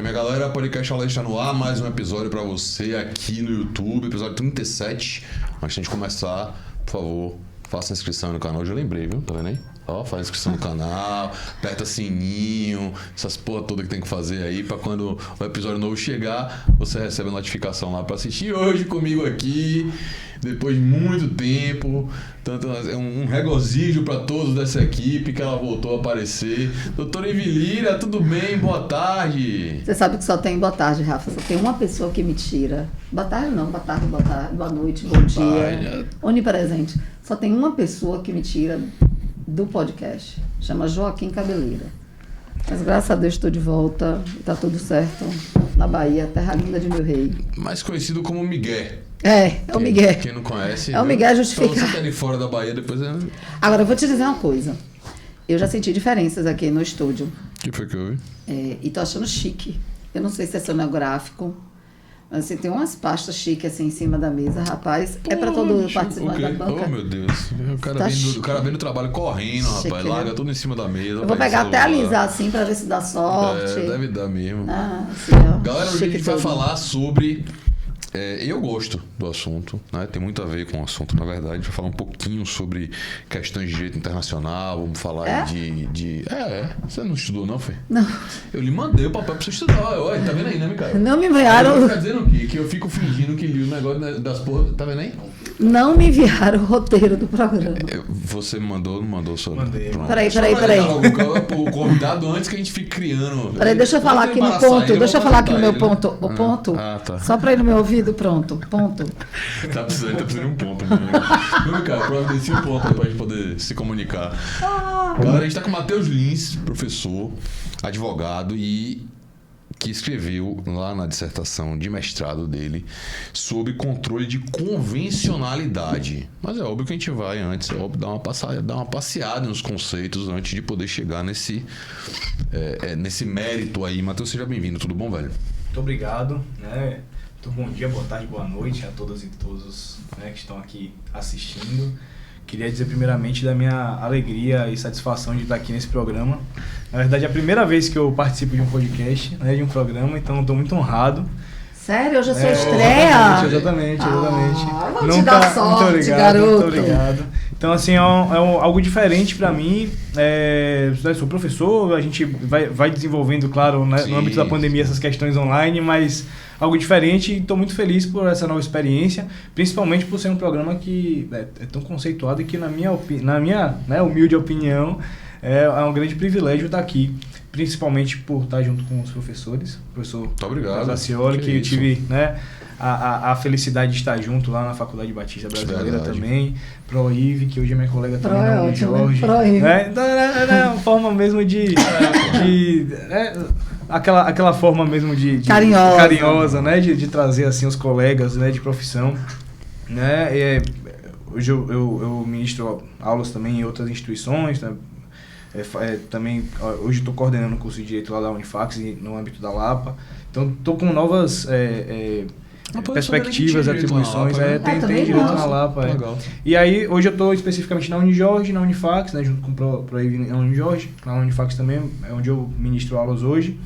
E minha galera, podcast Aula está no ar, mais um episódio pra você aqui no YouTube, episódio 37. Antes de a gente começar, por favor, faça inscrição no canal, eu já lembrei, viu? Tá vendo aí? Ó, faz inscrição no canal, aperta sininho, essas porra toda que tem que fazer aí pra quando o episódio novo chegar, você recebe a notificação lá pra assistir hoje comigo aqui, depois de muito tempo. Tanto é um regozijo pra todos dessa equipe que ela voltou a aparecer. Doutora Evelira, tudo bem? Boa tarde. Você sabe que só tem boa tarde, Rafa. Só tem uma pessoa que me tira. Boa tarde não, boa tarde, boa noite, bom dia. Onipresente. Só tem uma pessoa que me tira do podcast. Chama Joaquim Cabeleira. Mas graças a Deus estou de volta. Tá tudo certo. Na Bahia, terra linda de meu rei. Mais conhecido como Miguel. É o Miguel. Quem não conhece... É o Miguel justificado. Então você tá ali fora da Bahia, depois... Agora, eu vou te dizer uma coisa. Eu já senti diferenças aqui no estúdio. O que foi que eu vi? E tô achando chique. Eu não sei se é cenográfico, mas assim, tem umas pastas chiques assim em cima da mesa, rapaz. É pra todo participante da banca. Oh, meu Deus. O cara vem do trabalho correndo, chique, rapaz. Larga tudo em cima da mesa. Eu vou pegar até alisar assim pra ver se dá sorte. Deve dar mesmo. Assim, ó, galera, hoje a gente vai falar sobre... eu gosto do assunto, né? Tem muito a ver com o assunto, na verdade. A gente vai falar um pouquinho sobre questões de direito internacional, vamos falar de... Você não estudou não, Fê? Não. Eu lhe mandei o papel pra você estudar. Olha, tá vendo aí, né, Micael? Não me enviaram... Tá dizendo o quê? Que eu fico fingindo que li o negócio das porra... Tá vendo aí? Não me enviaram o roteiro do programa. Você mandou ou não mandou? Mandei. Pronto. Peraí. O convidado antes que a gente fique criando... Peraí, deixa eu falar aqui no ponto. Deixa eu falar aqui no meu ponto. O ponto. Tá. Só pra ir no meu ouvido, pronto. Ponto. Tá precisando de um ponto. Vamos, cara, providencia um ponto aí pra gente poder se comunicar. Galera, a gente tá com o Matheus Lins, professor, advogado e que escreveu lá na dissertação de mestrado dele sobre controle de convencionalidade. Mas é óbvio que a gente vai antes, dar uma passeada nos conceitos antes de poder chegar nesse mérito aí. Matheus, seja bem-vindo. Tudo bom, velho? Muito obrigado, né? Bom dia, boa tarde, boa noite a todas e todos, né, que estão aqui assistindo. Queria dizer primeiramente da minha alegria e satisfação de estar aqui nesse programa. Na verdade, é a primeira vez que eu participo de um podcast, né, de um programa, então estou muito honrado. Sério? Hoje é sua estreia? Exatamente. Vou te dar sorte, muito obrigado, garoto. Muito obrigado. Então, assim, algo diferente para mim. Eu sou professor, a gente vai desenvolvendo, claro, né, no âmbito da pandemia, essas questões online, mas algo diferente, e estou muito feliz por essa nova experiência, principalmente por ser um programa que é tão conceituado e que, na minha né, humilde opinião, é um grande privilégio estar aqui. Principalmente por estar junto com os professores, o professor Zacioli, que eu tive, né, a felicidade de estar junto lá na Faculdade Batista Brasileira também, ProIve, que hoje é minha colega também, na Unijorge. Uma forma mesmo de aquela forma mesmo de carinhosa, né, de trazer assim os colegas, né, de profissão, né. Hoje eu ministro aulas também em outras instituições, né. Também, hoje estou coordenando o curso de Direito lá da Unifax, no âmbito da Lapa. Então, estou com novas perspectivas, atribuições. Tem direito na Lapa. E aí, hoje eu estou especificamente na Unijorge, na Unifax, né, junto com o ProIve na Unijorge. Na Unifax também é onde eu ministro aulas hoje.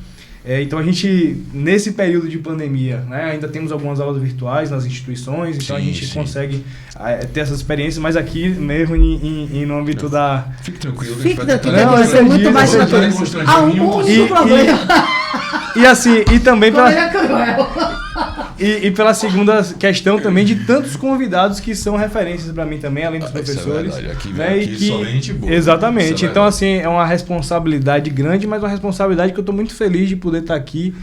Então, a gente, nesse período de pandemia, né, ainda temos algumas aulas virtuais nas instituições, então a gente consegue ter essas experiências, mas aqui mesmo no âmbito da... Fique tranquilo. Vai ser muito mais tranquilo. Um problema. E assim, e também pela segunda questão também de tantos convidados que são referências para mim também, além dos professores. Isso é verdade. Né, aqui só gente boa. Exatamente. Então, assim, é uma responsabilidade grande, mas uma responsabilidade que eu estou muito feliz de poder estar aqui.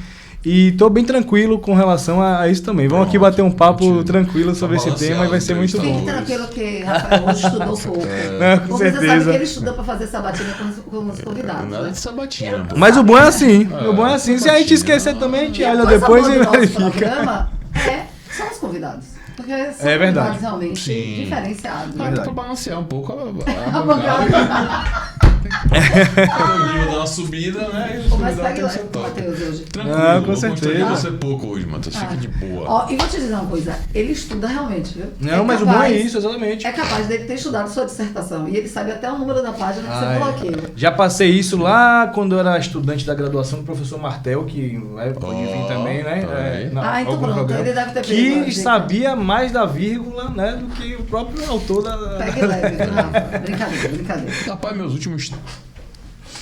E estou bem tranquilo com relação a isso também. Vamos aqui bater um papo tranquilo sobre esse tema e vai ser muito bom. Fique tranquilo que Rafael hoje estudou pouco. Com certeza. Você sabe que ele estudou para fazer sabatina com os convidados. Nada de sabatina. Mas o bom é assim. Se a gente esquecer também, a gente olha depois e verifica. O programa são os convidados. Porque são convidados realmente diferenciados. Dá para balancear um pouco a bancada. O nível dá uma subida, né? Mas convidado pegue tem que ser leve, top. Matheus, hoje. Tranquilo, Ah, com vou constranger certeza. você pouco hoje, Matheus. Fica de boa. Ó, e vou te dizer uma coisa, ele estuda realmente, viu? Não, mas o bom é isso, exatamente. É capaz dele ter estudado sua dissertação e ele sabe até o número da página que você falou aqui. Já passei isso lá quando eu era estudante da graduação do professor Martel, que pode vir também, né? tá aí. Então algum pronto, programa, ele deve ter pego a que dica. sabia mais da vírgula, né, do que o próprio autor da... Pegue leve, viu, Rafa? Brincadeira. Rapaz, meus últimos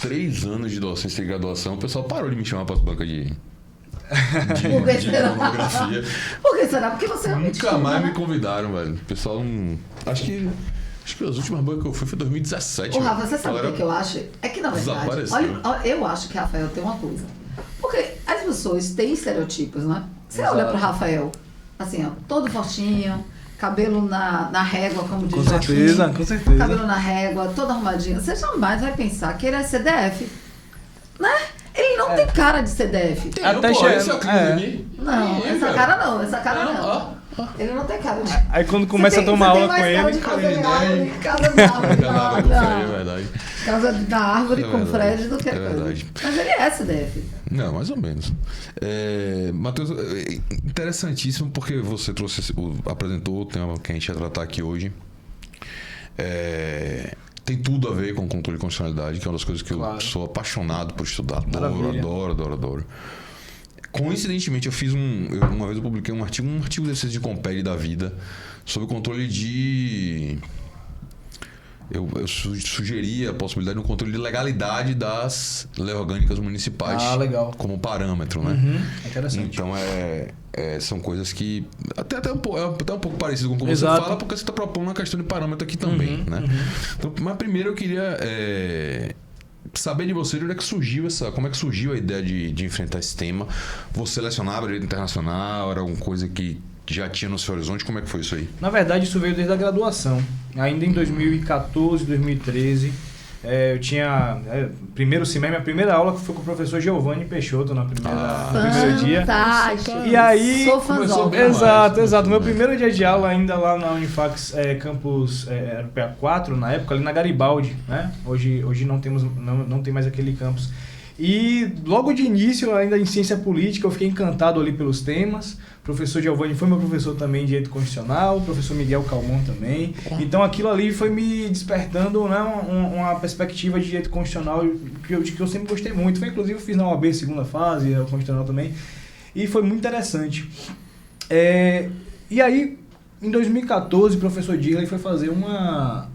3 anos de docência e graduação, o pessoal parou de me chamar para as bancas de Por que será? monografia. Por que será? Porque você realmente Nunca estuda, mais né? me convidaram, velho. O pessoal não... Acho que as últimas bancas que eu fui foi 2017. Ô, Rafa, você sabe o que eu acho? É que, na verdade, Desapareceu. olha, eu acho que Rafael tem uma coisa. Porque as pessoas têm estereotipos, né? Você Exato. olha pro Rafael, assim, ó, todo fortinho, cabelo na régua, como diz Com Joaquim. certeza, com certeza. Cabelo na régua, todo arrumadinho. Você jamais vai pensar que ele é CDF, né? Ele não tem cara de CDF. Até pô, esse é o chegando- clima é. aqui. Não, Ih, essa velho. cara não, essa cara Não, não. Ele não tem cara de... Aí quando começa Você a tomar aula com Você tem mais ele... cara de casa de árvore, Enganado com o Fred, é verdade. Casa da árvore É com verdade, Fred do que é coisa. verdade. Mas ele é CDF. Não, mais ou menos. Matheus, interessantíssimo porque você apresentou o tema que a gente ia tratar aqui hoje. Tem tudo a ver com controle de constitucionalidade, que é uma das coisas que Claro. eu sou apaixonado por estudar. Maravilha. Adoro. Coincidentemente, uma vez eu publiquei um artigo desses de Compele da vida, sobre o controle de... Eu sugeri a possibilidade de um controle de legalidade das leis orgânicas municipais legal. como parâmetro, né? Interessante. Então, são coisas que até um pouco parecido com o que você Exato. fala, porque você está propondo uma questão de parâmetro aqui também, né? Então, mas primeiro eu queria saber de você de onde é que surgiu como é que surgiu a ideia de enfrentar esse tema. Você selecionava direito internacional, era alguma coisa que já tinha no seu horizonte? Como é que foi isso aí? Na verdade, isso veio desde a graduação. Ainda em 2014, 2013, eu tinha... primeiro semestre, minha primeira aula foi com o professor Giovanni Peixoto no primeiro dia. Fantástico. E aí... Sou fãzão. bem mais, Exato. Meu né? primeiro dia de aula ainda lá na Unifax Campus Europea 4, na época, ali na Garibaldi, né? Hoje não tem mais aquele campus. E logo de início, ainda em ciência política, eu fiquei encantado ali pelos temas. O professor Giovanni foi meu professor também de direito constitucional, o professor Miguel Calmon também. Então aquilo ali foi me despertando, né, uma perspectiva de direito constitucional que eu sempre gostei muito. Foi, inclusive, eu fiz na OAB segunda fase, o constitucional também. E foi muito interessante. E aí, em 2014, o professor Dirley foi fazer uma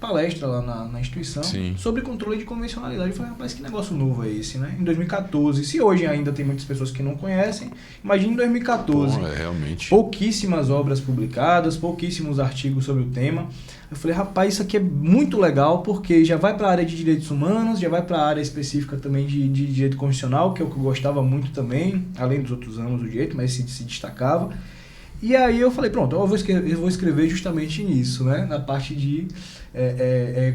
palestra lá na instituição. Sim. Sobre controle de convencionalidade. Eu falei, rapaz, que negócio novo é esse, né? Em 2014. Se hoje ainda tem muitas pessoas que não conhecem, imagine em 2014. Bom, realmente. Pouquíssimas obras publicadas, pouquíssimos artigos sobre o tema. Eu falei, rapaz, isso aqui é muito legal, porque já vai para a área de direitos humanos, já vai para a área específica também de direito constitucional, que é o que eu gostava muito também, além dos outros ramos do direito, mas se destacava. E aí eu falei, pronto, eu vou escrever justamente nisso, né? Na parte de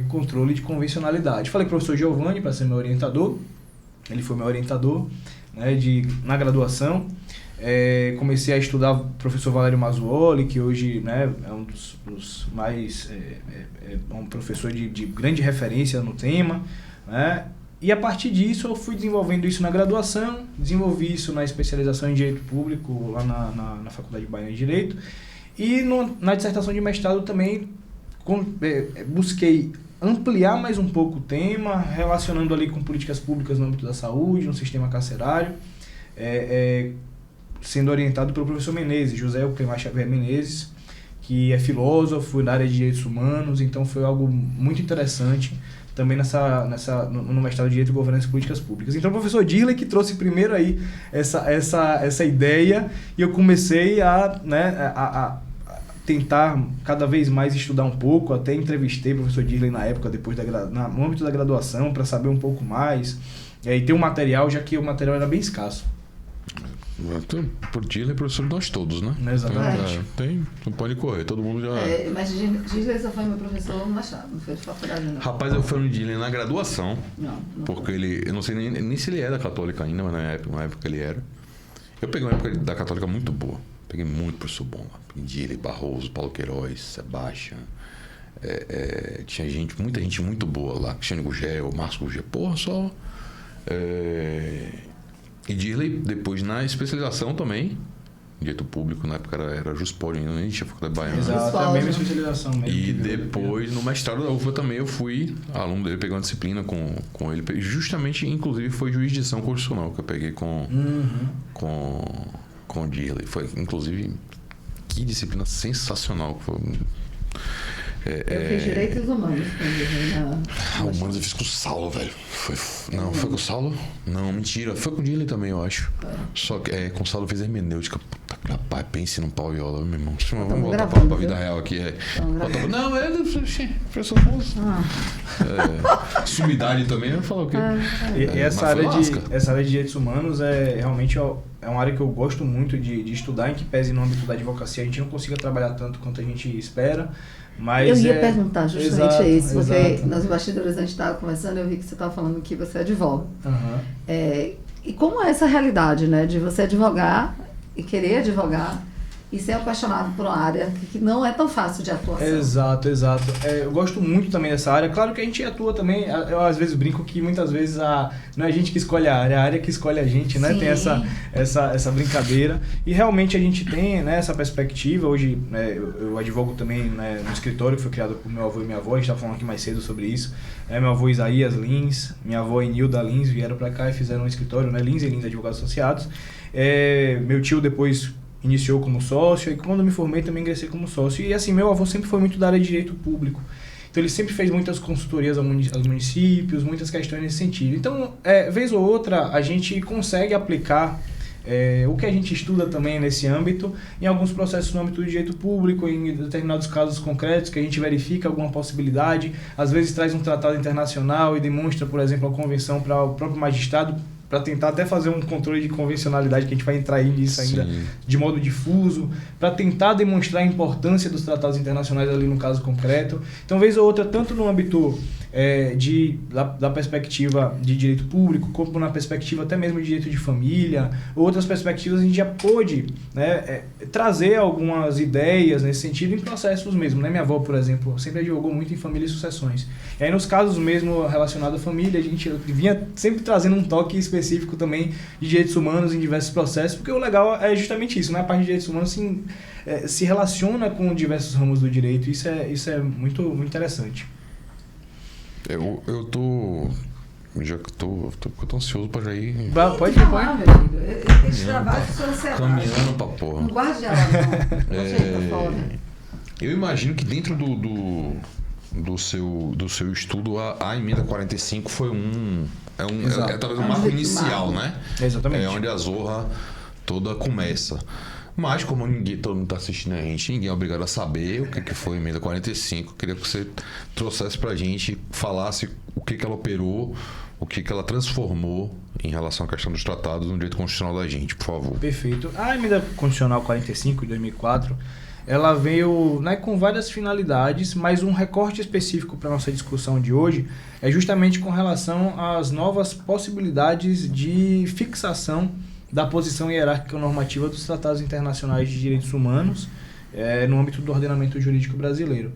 controle de convencionalidade. Falei com o professor Giovanni para ser meu orientador. Ele foi meu orientador, né, na graduação. Comecei a estudar o professor Valério Mazzuoli, que hoje, né, é um dos mais... um professor de grande referência no tema, né? E a partir disso eu fui desenvolvendo isso na graduação, desenvolvi isso na especialização em Direito Público lá na Faculdade Baiana de Direito, e na dissertação de mestrado também busquei ampliar mais um pouco o tema, relacionando ali com políticas públicas no âmbito da saúde, no sistema carcerário, sendo orientado pelo professor Menezes, José Euclemar Xavier Menezes, que é filósofo da área de direitos humanos, então foi algo muito interessante também no mestrado de Direito e Governança e Políticas Públicas. Então o professor Dirley que trouxe primeiro aí essa ideia, e eu comecei a tentar cada vez mais estudar um pouco, até entrevistei o professor Dirley na época, no âmbito da graduação, para saber um pouco mais, e ter um material, já que o material era bem escasso. Por Dirley é professor de nós todos, né? Exatamente. Não pode correr, todo mundo já... Mas Dirley só foi meu professor no Machado, não foi de faculdade não. Rapaz, eu fui no Dirley na graduação, Não porque eu não sei nem se ele é da Católica ainda, mas na época ele era. Eu peguei uma época da Católica muito boa, peguei muito professor bom lá. Dirley, Barroso, Paulo Queiroz, Sebastião, tinha muita gente muito boa lá, Cristiano Gugel, Márcio Gugel, porra, só E Dirley, depois na especialização também, direito público, na época era Juspod, ainda nem tinha faculdade baiana. Exato, é a mesma especialização mesmo. E depois, no mestrado da UFBA também, eu fui aluno dele, peguei uma disciplina com ele. Justamente, inclusive, foi jurisdição constitucional que eu peguei com Dirley. Foi, inclusive, que disciplina sensacional. Foi, eu fiz direitos humanos quando humanos eu fiz com o Saulo, velho. Foi com o Saulo? Não, mentira. Foi com o Dirley também, eu acho. Só que com o Saulo eu fiz hermenêutica. Puta que rapaz, pense num pau viola, meu irmão. Vamos voltar pra vida real aqui. Não, professor sumidade também, eu falo o quê? E essa área de direitos humanos realmente é uma área que eu gosto muito de estudar, em que pese no âmbito da advocacia a gente não consiga trabalhar tanto quanto a gente espera. Mas eu ia perguntar justamente isso, porque exato. Nos bastidores a gente estava conversando, eu vi que você estava falando que você advoga. Uhum. E como é essa realidade, né, de você advogar e querer advogar e ser apaixonado por uma área que não é tão fácil de atuação? Exato. Eu gosto muito também dessa área. Claro que a gente atua também, eu às vezes brinco que muitas vezes não é a gente que escolhe a área que escolhe a gente, né? Sim. Tem essa brincadeira. E realmente a gente tem, né, essa perspectiva. Hoje eu advogo também, né, no escritório que foi criado por meu avô e minha avó. A gente estava falando aqui mais cedo sobre isso. Meu avô Isaías Lins, minha avó Enilda Lins vieram para cá e fizeram um escritório, né, Lins e Lins Advogados Associados. Meu tio depois iniciou como sócio, e quando eu me formei também ingressei como sócio. E assim, meu avô sempre foi muito da área de direito público. Então ele sempre fez muitas consultorias aos municípios, muitas questões nesse sentido. Então, vez ou outra, a gente consegue aplicar o que a gente estuda também nesse âmbito, em alguns processos no âmbito do direito público, em determinados casos concretos que a gente verifica alguma possibilidade, às vezes traz um tratado internacional e demonstra, por exemplo, a convenção para o próprio magistrado, para tentar até fazer um controle de convencionalidade, que a gente vai entrar aí nisso ainda. Sim. De modo difuso, para tentar demonstrar a importância dos tratados internacionais ali no caso concreto. Então, vez ou outra, tanto no âmbito da perspectiva de direito público, como na perspectiva até mesmo de direito de família, outras perspectivas, a gente já pôde, né, trazer algumas ideias nesse sentido em processos mesmo, né? Minha avó, por exemplo, sempre advogou muito em família e sucessões. E aí, nos casos mesmo relacionados à família, a gente vinha sempre trazendo um toque específico também de direitos humanos em diversos processos, porque o legal é justamente isso, né? A parte de direitos humanos se relaciona com diversos ramos do direito, isso é muito, muito interessante. Eu tô ansioso pra já ir. Pode. Caminhando pra porra. Não guarde ela, não. Eu imagino que dentro do seu estudo a emenda 45 foi talvez um marco inicial, né? Exatamente. É onde a zorra toda começa. Mas como todo mundo está assistindo a gente, ninguém é obrigado a saber o que foi a emenda 45. Eu queria que você trouxesse para a gente, falasse o que ela operou, o que ela transformou em relação à questão dos tratados no direito constitucional da gente, por favor. Perfeito. A emenda constitucional 45 de 2004, ela veio, né, com várias finalidades, mas um recorte específico para a nossa discussão de hoje é justamente com relação às novas possibilidades de fixação da posição hierárquica normativa dos tratados internacionais de direitos humanos no âmbito do ordenamento jurídico brasileiro.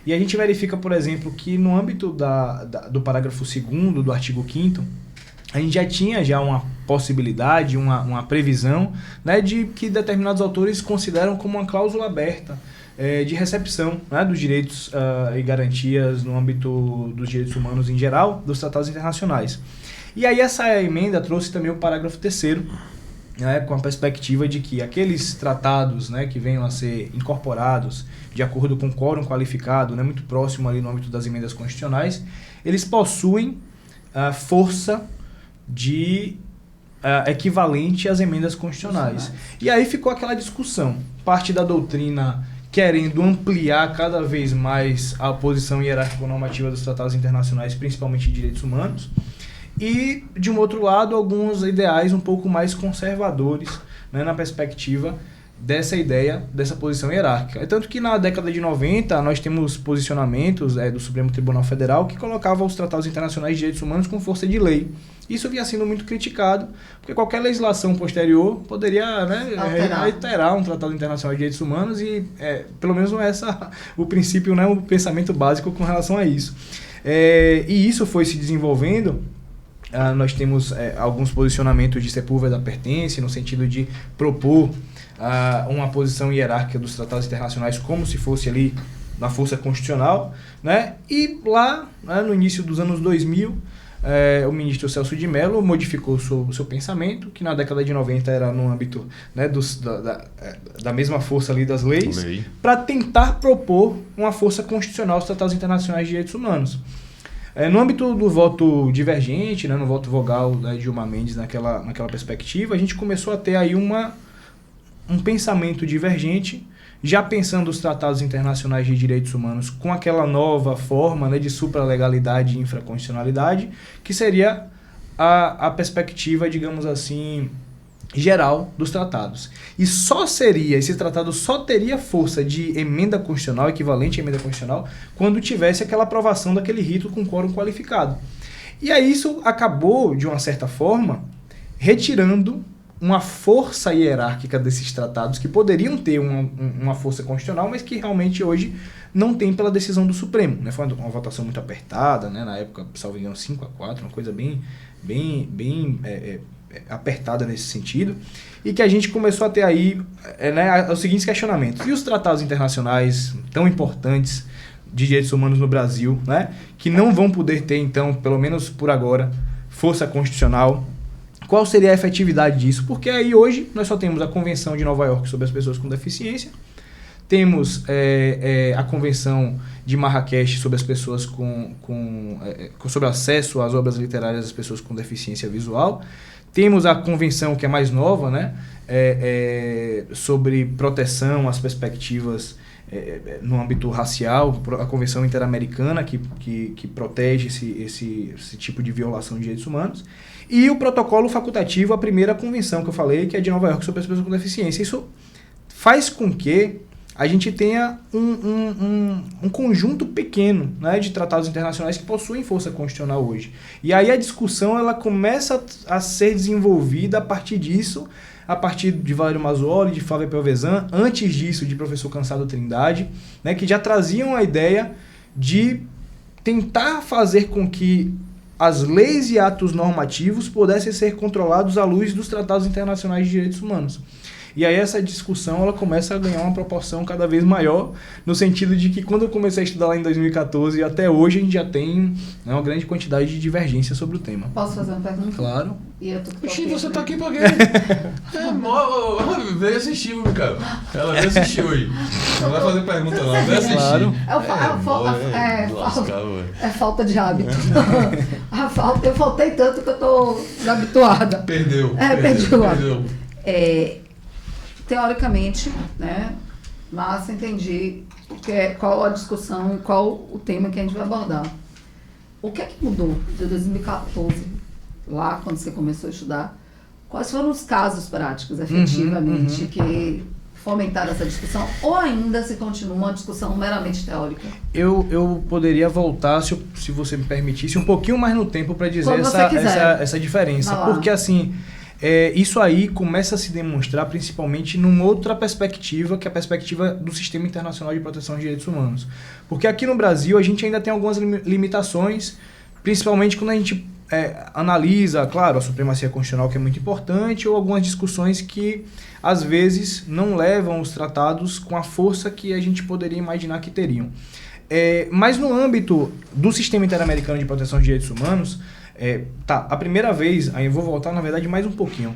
E a gente verifica, por exemplo, que no âmbito do parágrafo 2º do artigo 5º, a gente já tinha uma possibilidade, uma previsão, né, de que determinados autores consideram como uma cláusula aberta de recepção, né, dos direitos e garantias no âmbito dos direitos humanos em geral, dos tratados internacionais. E aí essa emenda trouxe também o parágrafo 3º, né, com a perspectiva de que aqueles tratados, né, que venham a ser incorporados de acordo com o quórum qualificado, né, muito próximo ali no âmbito das emendas constitucionais, eles possuem força de equivalente às emendas constitucionais. E aí ficou aquela discussão, parte da doutrina querendo ampliar cada vez mais a posição hierárquico-normativa dos tratados internacionais, principalmente de direitos humanos, e, de um outro lado, alguns ideais um pouco mais conservadores, né, na perspectiva dessa ideia, dessa posição hierárquica. É tanto que na década de 90 nós temos posicionamentos do Supremo Tribunal Federal que colocava os tratados internacionais de direitos humanos com força de lei. Isso vinha sendo muito criticado, porque qualquer legislação posterior poderia, né, alterar um tratado internacional de direitos humanos e, pelo menos, o princípio, né, o pensamento básico com relação a isso. E isso foi se desenvolvendo nós temos alguns posicionamentos de Sepúlveda pertence, no sentido de propor uma posição hierárquica dos tratados internacionais como se fosse ali na força constitucional, né? E lá, no início dos anos 2000, o ministro Celso de Mello modificou o seu pensamento, que na década de 90 era no âmbito, né, da mesma força ali das leis, para tentar propor uma força constitucional aos tratados internacionais de direitos humanos. No âmbito do voto divergente, né, no voto vogal da Dilma Mendes naquela perspectiva, a gente começou a ter aí um pensamento divergente, já pensando os tratados internacionais de direitos humanos com aquela nova forma, né, de supralegalidade e infraconstitucionalidade, que seria a perspectiva, digamos assim, geral dos tratados. E esse tratado só teria força de emenda constitucional, equivalente à emenda constitucional, quando tivesse aquela aprovação daquele rito com quórum qualificado. E aí isso acabou, de uma certa forma, retirando uma força hierárquica desses tratados que poderiam ter uma força constitucional, mas que realmente hoje não tem pela decisão do Supremo, né? Foi uma votação muito apertada, né? Na época, salvo engano, 5-4, uma coisa bem apertada nesse sentido, e que a gente começou a ter aí né, os seguintes questionamentos. E os tratados internacionais tão importantes de direitos humanos no Brasil, né, que não vão poder ter, então, pelo menos por agora, força constitucional? Qual seria a efetividade disso? Porque aí hoje nós só temos a Convenção de Nova York sobre as pessoas com deficiência, temos a Convenção de Marrakech sobre as pessoas sobre acesso às obras literárias das pessoas com deficiência visual, temos a Convenção, que é mais nova, né, sobre proteção às perspectivas no âmbito racial, a Convenção Interamericana, que protege esse tipo de violação de direitos humanos, e o protocolo facultativo, a primeira convenção que eu falei, que é de Nova York sobre as pessoas com deficiência. Isso faz com que a gente tenha um conjunto pequeno, né, de tratados internacionais que possuem força constitucional hoje. E aí a discussão ela começa a ser desenvolvida a partir disso, a partir de Valério Mazzuoli, de Flávia Pelvezan, antes disso de professor Cansado Trindade, né, que já traziam a ideia de tentar fazer com que as leis e atos normativos pudessem ser controlados à luz dos tratados internacionais de direitos humanos. E aí essa discussão ela começa a ganhar uma proporção cada vez maior, no sentido de que quando eu comecei a estudar lá em 2014 até hoje a gente já tem, né, uma grande quantidade de divergência sobre o tema. Posso fazer uma pergunta? Claro. Oxi, você tá aqui pra quê? Veio assistir, Micael. Ela veio assistir hoje. Não vai fazer pergunta não, veio assistir. Claro. É falta de hábito. Eu faltei tanto que eu tô habituada. Perdeu. Perdi o hábito. Teoricamente, né, mas entendi qual a discussão e qual o tema que a gente vai abordar. O que é que mudou de 2014, lá quando você começou a estudar? Quais foram os casos práticos, efetivamente, que fomentaram essa discussão? Ou ainda se continua uma discussão meramente teórica? Eu poderia voltar, se você me permitisse, um pouquinho mais no tempo para dizer essa diferença. Porque, assim, isso aí começa a se demonstrar principalmente numa outra perspectiva, que é a perspectiva do Sistema Internacional de Proteção de Direitos Humanos. Porque aqui no Brasil a gente ainda tem algumas limitações, principalmente quando a gente analisa, claro, a supremacia constitucional, que é muito importante, ou algumas discussões que às vezes não levam os tratados com a força que a gente poderia imaginar que teriam. Mas no âmbito do Sistema Interamericano de Proteção de Direitos Humanos, a primeira vez, aí eu vou voltar na verdade mais um pouquinho,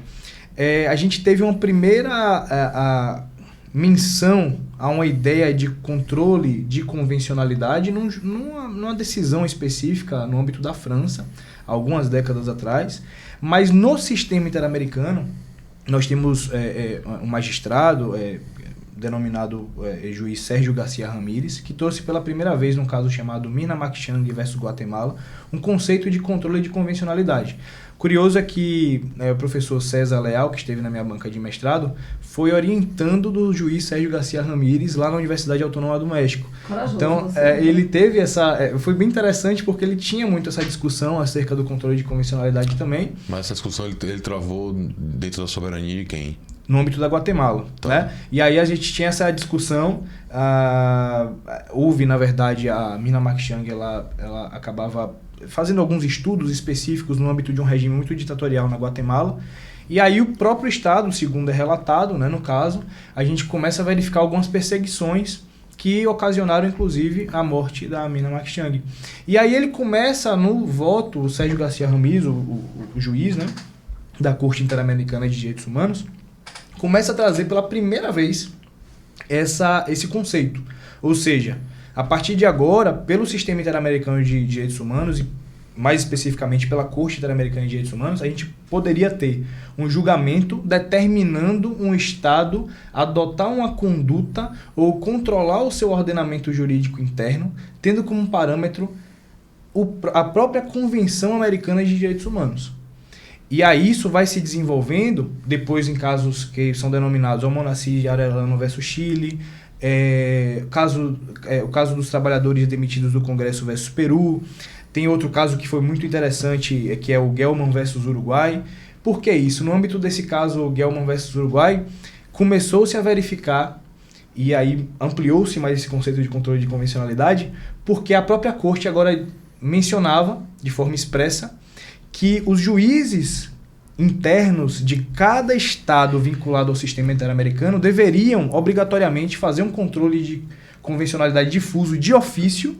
a gente teve uma primeira menção a uma ideia de controle de convencionalidade numa decisão específica no âmbito da França, algumas décadas atrás, mas no sistema interamericano nós temos um magistrado denominado juiz Sérgio Garcia Ramírez, que trouxe pela primeira vez, num caso chamado Mina Makchang versus Guatemala, um conceito de controle de convencionalidade. Curioso é que o professor César Leal, que esteve na minha banca de mestrado, foi orientando do juiz Sérgio Garcia Ramírez lá na Universidade Autônoma do México. Corajoso, então, ele teve foi bem interessante porque ele tinha muito essa discussão acerca do controle de convencionalidade também. Mas essa discussão ele travou dentro da soberania de quem? No âmbito da Guatemala, né? E aí a gente tinha essa discussão, houve, na verdade, a Mina Makchang, ela acabava fazendo alguns estudos específicos no âmbito de um regime muito ditatorial na Guatemala. E aí o próprio Estado, segundo é relatado, né, no caso, a gente começa a verificar algumas perseguições que ocasionaram, inclusive, a morte da Amina Maxchiang. E aí ele começa no voto, o Sérgio Garcia Ramiz, o juiz, né, da Corte Interamericana de Direitos Humanos, começa a trazer pela primeira vez esse conceito. Ou seja, a partir de agora, pelo Sistema Interamericano de Direitos Humanos, e mais especificamente pela Corte Interamericana de Direitos Humanos, a gente poderia ter um julgamento determinando um Estado adotar uma conduta ou controlar o seu ordenamento jurídico interno, tendo como parâmetro a própria Convenção Americana de Direitos Humanos. E aí isso vai se desenvolvendo, depois em casos que são denominados Almonacid Arellano versus Chile, o caso dos trabalhadores demitidos do Congresso versus Peru. Tem outro caso que foi muito interessante, que é o Gelman versus Uruguai. Por que isso? No âmbito desse caso, Gelman versus Uruguai, começou-se a verificar, e aí ampliou-se mais esse conceito de controle de convencionalidade, porque a própria Corte agora mencionava, de forma expressa, que os juízes internos de cada estado vinculado ao sistema interamericano deveriam, obrigatoriamente, fazer um controle de convencionalidade difuso de ofício,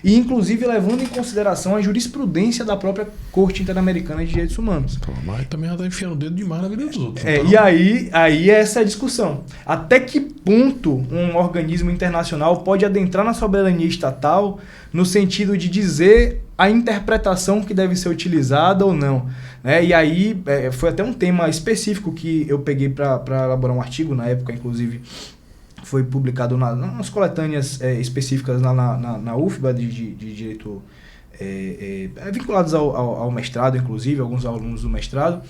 e inclusive levando em consideração a jurisprudência da própria Corte Interamericana de Direitos Humanos. Pô, mas também já está enfiando o dedo demais na vida dos outros. E aí essa é a discussão. Até que ponto um organismo internacional pode adentrar na soberania estatal no sentido de dizer a interpretação que deve ser utilizada ou não. Né? E aí foi até um tema específico que eu peguei para elaborar um artigo, na época, inclusive, foi publicado nas coletâneas específicas na UFBA de Direito, vinculados ao mestrado, inclusive, alguns alunos do mestrado.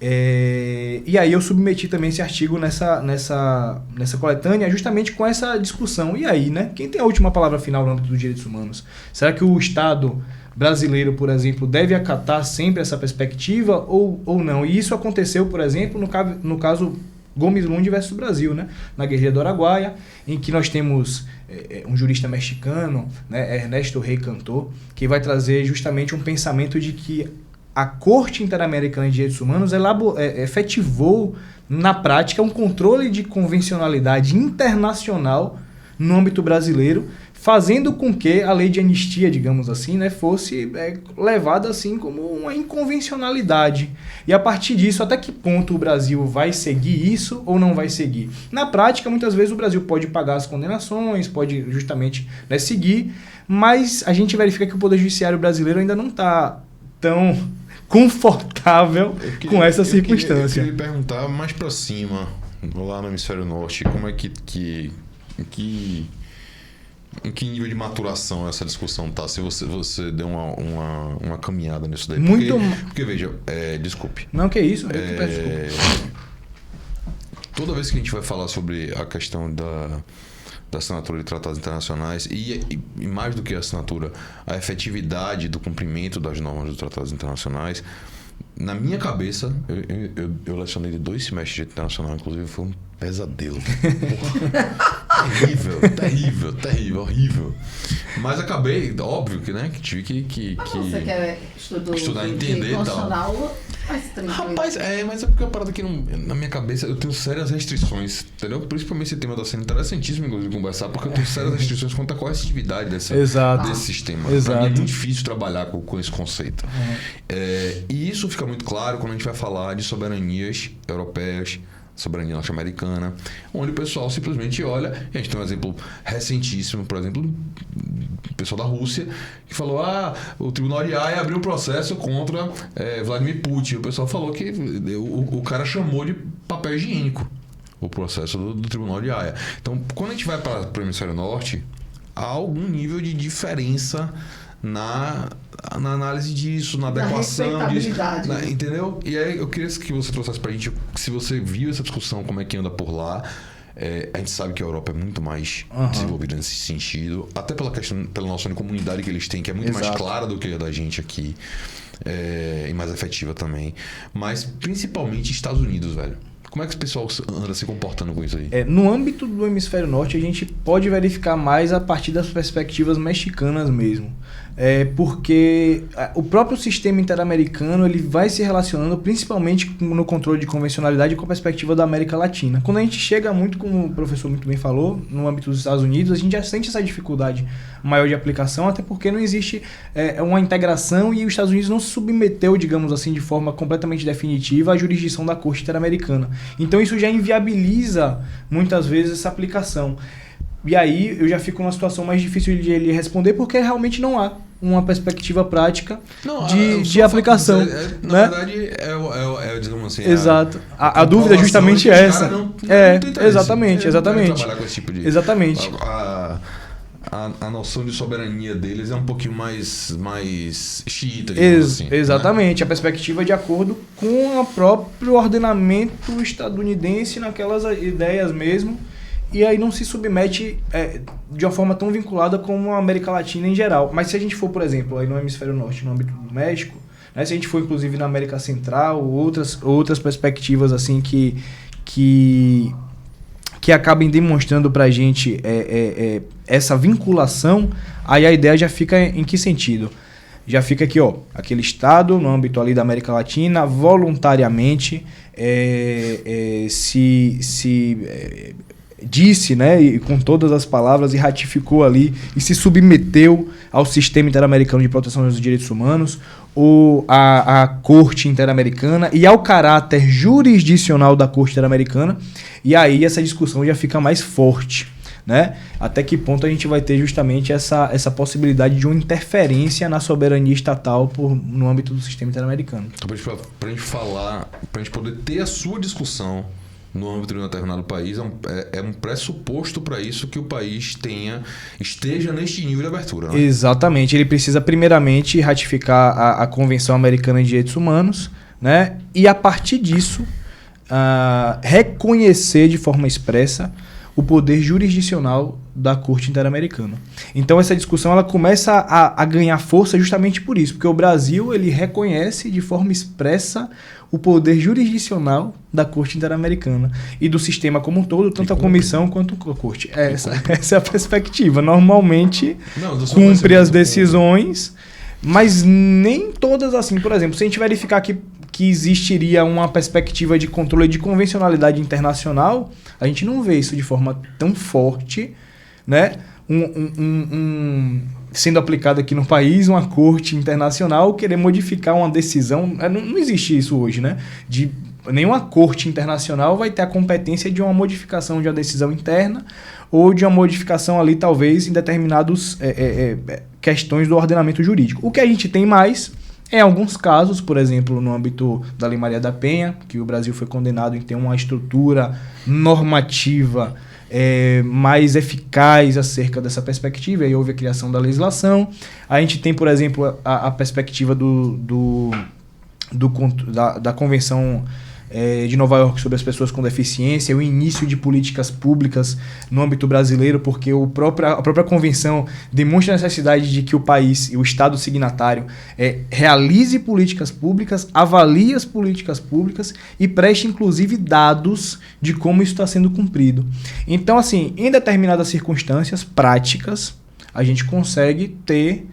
E aí eu submeti também esse artigo nessa coletânea, justamente com essa discussão. E aí, né? Quem tem a última palavra final no âmbito dos direitos humanos? Será que o Estado brasileiro, por exemplo, deve acatar sempre essa perspectiva ou não? E isso aconteceu, por exemplo, no caso Gomes Lund versus Brasil, né? Na Guerrilha do Araguaia, em que nós temos um jurista mexicano, né? Ernesto Rey Cantor, que vai trazer justamente um pensamento de que a Corte Interamericana de Direitos Humanos efetivou na prática um controle de convencionalidade internacional no âmbito brasileiro, fazendo com que a lei de anistia, digamos assim, né, fosse levada assim como uma inconvencionalidade. E a partir disso, até que ponto o Brasil vai seguir isso ou não vai seguir? Na prática, muitas vezes o Brasil pode pagar as condenações, pode justamente, né, seguir, mas a gente verifica que o Poder Judiciário brasileiro ainda não está tão confortável com essa circunstância. Eu queria perguntar mais para cima, lá no Hemisfério Norte, como é que em que nível de maturação essa discussão tá? Se você deu uma caminhada nisso daí. Porque veja, desculpe. Não, que isso? Toda vez que a gente vai falar sobre a questão da assinatura de tratados internacionais e mais do que a assinatura, a efetividade do cumprimento das normas dos tratados internacionais, na minha cabeça, eu lecionei de 2 semestres de internacional, inclusive foi um pesadelo. Terrível, horrível. Mas acabei, óbvio que, né, que tive que você quer estudar, entender e tal. Rapaz, mas é porque a parada aqui na minha cabeça eu tenho sérias restrições, entendeu? Principalmente esse tema está sendo interessantíssimo, inclusive, conversar, porque eu tenho sérias restrições quanto à coercitividade desse sistema. Para mim é muito difícil trabalhar com esse conceito. E isso fica muito claro quando a gente vai falar de soberanias europeias, soberania norte-americana, onde o pessoal simplesmente olha. A gente tem um exemplo recentíssimo, por exemplo, o pessoal da Rússia, que falou: o Tribunal de Haia abriu um processo contra Vladimir Putin. O pessoal falou que o cara chamou de papel higiênico o processo do Tribunal de Haia. Então, quando a gente vai para o Hemisfério Norte, há algum nível de diferença na análise disso, na adequação disso, entendeu? E aí eu queria que você trouxesse pra gente, se você viu essa discussão, como é que anda por lá. A gente sabe que a Europa é muito mais desenvolvida nesse sentido, até pela noção de comunidade que eles têm, que é muito mais clara do que a da gente aqui, e mais efetiva também. Mas principalmente Estados Unidos, velho. Como é que o pessoal anda se comportando com isso aí? No âmbito do hemisfério norte, a gente pode verificar mais a partir das perspectivas mexicanas mesmo. Porque o próprio sistema interamericano ele vai se relacionando principalmente no controle de convencionalidade com a perspectiva da América Latina. Quando a gente chega muito, como o professor muito bem falou, no âmbito dos Estados Unidos, a gente já sente essa dificuldade maior de aplicação, até porque não existe uma integração e os Estados Unidos não se submeteu, digamos assim, de forma completamente definitiva à jurisdição da Corte Interamericana. Então isso já inviabiliza muitas vezes essa aplicação. E aí eu já fico numa situação mais difícil de ele responder, porque realmente não há uma perspectiva prática de aplicação. Na verdade, digamos assim... Exato. A dúvida é justamente essa. Exatamente. Trabalhar com esse tipo de... Exatamente. A noção de soberania deles é um pouquinho mais xiita, digamos assim. Exatamente. Né? A perspectiva de acordo com o próprio ordenamento estadunidense naquelas ideias mesmo. E aí não se submete de uma forma tão vinculada como a América Latina em geral. Mas se a gente for, por exemplo, aí no hemisfério norte, no âmbito do México, né, se a gente for inclusive na América Central, outras perspectivas assim que acabem demonstrando pra gente essa vinculação, aí a ideia já fica em que sentido? Já fica aqui, aquele Estado, no âmbito ali da América Latina, voluntariamente disse, né, e com todas as palavras, e ratificou ali, e se submeteu ao sistema interamericano de proteção dos direitos humanos, ou à Corte Interamericana, e ao caráter jurisdicional da Corte Interamericana, e aí essa discussão já fica mais forte, né? Até que ponto a gente vai ter justamente essa possibilidade de uma interferência na soberania estatal no âmbito do sistema interamericano. Então, para a gente falar, para a gente poder ter a sua discussão no âmbito de um determinado país, é um pressuposto para isso que o país esteja neste nível de abertura. Né? Exatamente. Ele precisa primeiramente ratificar a Convenção Americana de Direitos Humanos, né? E a partir disso reconhecer de forma expressa o poder jurisdicional da Corte Interamericana. Então essa discussão ela começa a ganhar força justamente por isso, porque o Brasil ele reconhece de forma expressa o poder jurisdicional da Corte Interamericana e do sistema como um todo, tanto a comissão quanto a Corte. Essa é a perspectiva. Normalmente cumpre as decisões, mas nem todas assim. Por exemplo, se a gente verificar que existiria uma perspectiva de controle de convencionalidade internacional, a gente não vê isso de forma tão forte, né? Sendo aplicado aqui no país, uma corte internacional querer modificar uma decisão. Não existe isso hoje, né? Nenhuma corte internacional vai ter a competência de uma modificação de uma decisão interna ou de uma modificação ali, talvez, em determinadas questões do ordenamento jurídico. O que a gente tem mais, em alguns casos, por exemplo, no âmbito da Lei Maria da Penha, que o Brasil foi condenado em ter uma estrutura normativa mais eficaz acerca dessa perspectiva, aí houve a criação da legislação. A gente tem, por exemplo, a perspectiva da Convenção de Nova York sobre as pessoas com deficiência, o início de políticas públicas no âmbito brasileiro, porque a própria convenção demonstra a necessidade de que o país e o Estado signatário realize políticas públicas, avalie as políticas públicas e preste inclusive dados de como isso está sendo cumprido. Então, assim, em determinadas circunstâncias práticas, a gente consegue ter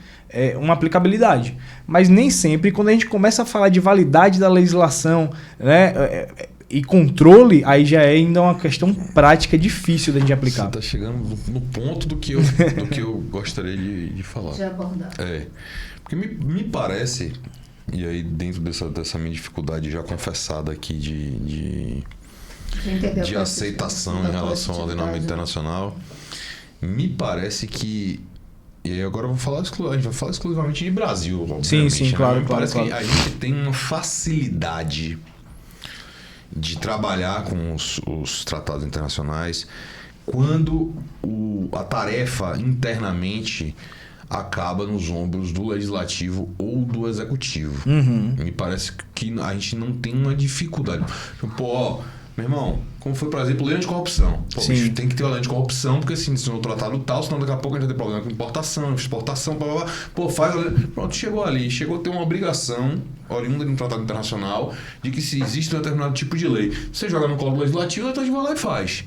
uma aplicabilidade. Mas nem sempre, quando a gente começa a falar de validade da legislação, né, e controle, aí já é ainda uma questão prática difícil da gente aplicar. Você está chegando no ponto do que eu gostaria de falar. De abordar. Porque me parece, e aí dentro dessa minha dificuldade já confessada aqui de aceitação em relação ao ordenamento internacional, me parece que... E aí agora a gente vai falar exclusivamente de Brasil, obviamente. Sim, claro. Me parece que a gente tem uma facilidade de trabalhar com os tratados internacionais quando a tarefa internamente acaba nos ombros do legislativo ou do executivo. Uhum. Me parece que a gente não tem uma dificuldade. Meu irmão, como foi, por exemplo, lei anticorrupção. Pô, Sim. bicho, tem que ter a lei anticorrupção, porque assim, se não tratado tal, senão daqui a pouco a gente vai ter problema com importação, exportação, blá, blá, blá. Pô, faz a lei. Pronto, chegou ali. Chegou a ter uma obrigação, oriunda de um tratado internacional, de que se existe um determinado tipo de lei, você joga no colo legislativo, então a gente vai lá e faz.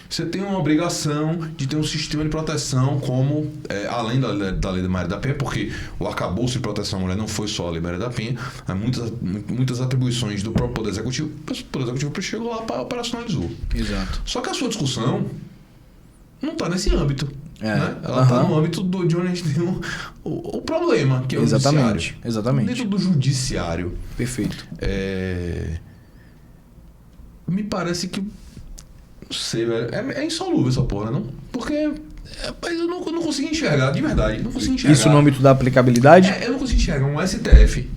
Você tem uma obrigação de ter um sistema de proteção como, além da lei da Maria da Penha, porque o arcabouço de proteção à mulher não foi só a lei Maria da Penha, há muitas atribuições do próprio Poder Executivo, o Poder Executivo chegou lá para operacionalizou. Exato. Só que a sua discussão não está nesse âmbito. Né? Ela Aham. está no âmbito de onde a gente tem o problema, que é o Exatamente. judiciário. Exatamente. Dentro do judiciário, Perfeito. me parece que não sei, velho. É insolúvel essa porra, não? Porque mas eu não consegui enxergar, de verdade. Não consegui enxergar. Isso no âmbito da aplicabilidade? Eu não consigo enxergar um STF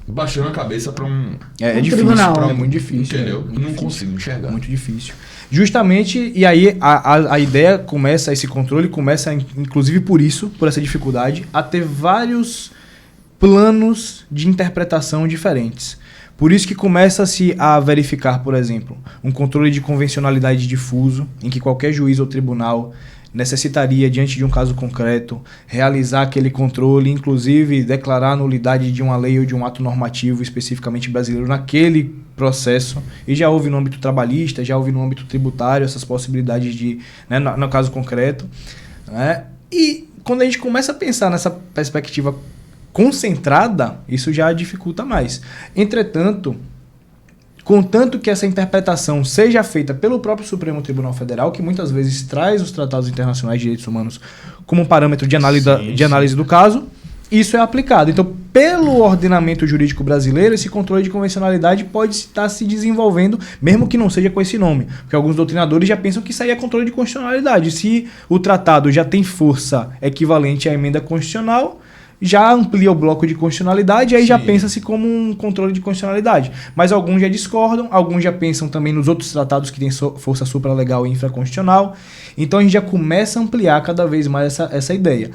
baixando a cabeça pra um... É Um difícil. tribunal. É muito difícil. Entendeu? Muito Não difícil. consigo enxergar. Muito difícil. Justamente, e aí a ideia começa, esse controle começa, inclusive por isso, por essa dificuldade, a ter vários planos de interpretação diferentes. Por isso que começa-se a verificar, por exemplo, um controle de convencionalidade difuso, em que qualquer juiz ou tribunal necessitaria, diante de um caso concreto, realizar aquele controle, inclusive declarar a nulidade de uma lei ou de um ato normativo especificamente brasileiro naquele processo. E já houve no âmbito trabalhista, já houve no âmbito tributário essas possibilidades de, né, no caso concreto. Né? E quando a gente começa a pensar nessa perspectiva concentrada, isso já dificulta mais. Entretanto, contanto que essa interpretação seja feita pelo próprio Supremo Tribunal Federal, que muitas vezes traz os tratados internacionais de direitos humanos como um parâmetro de análise do caso, isso é aplicado. Então, pelo ordenamento jurídico brasileiro, esse controle de convencionalidade pode estar se desenvolvendo, mesmo que não seja com esse nome. Porque alguns doutrinadores já pensam que isso aí é controle de constitucionalidade. Se o tratado já tem força equivalente à emenda constitucional, já amplia o bloco de constitucionalidade e aí já pensa-se como um controle de constitucionalidade. Mas alguns já discordam, alguns já pensam também nos outros tratados que têm força supralegal e infraconstitucional. Então a gente já começa a ampliar cada vez mais essa ideia.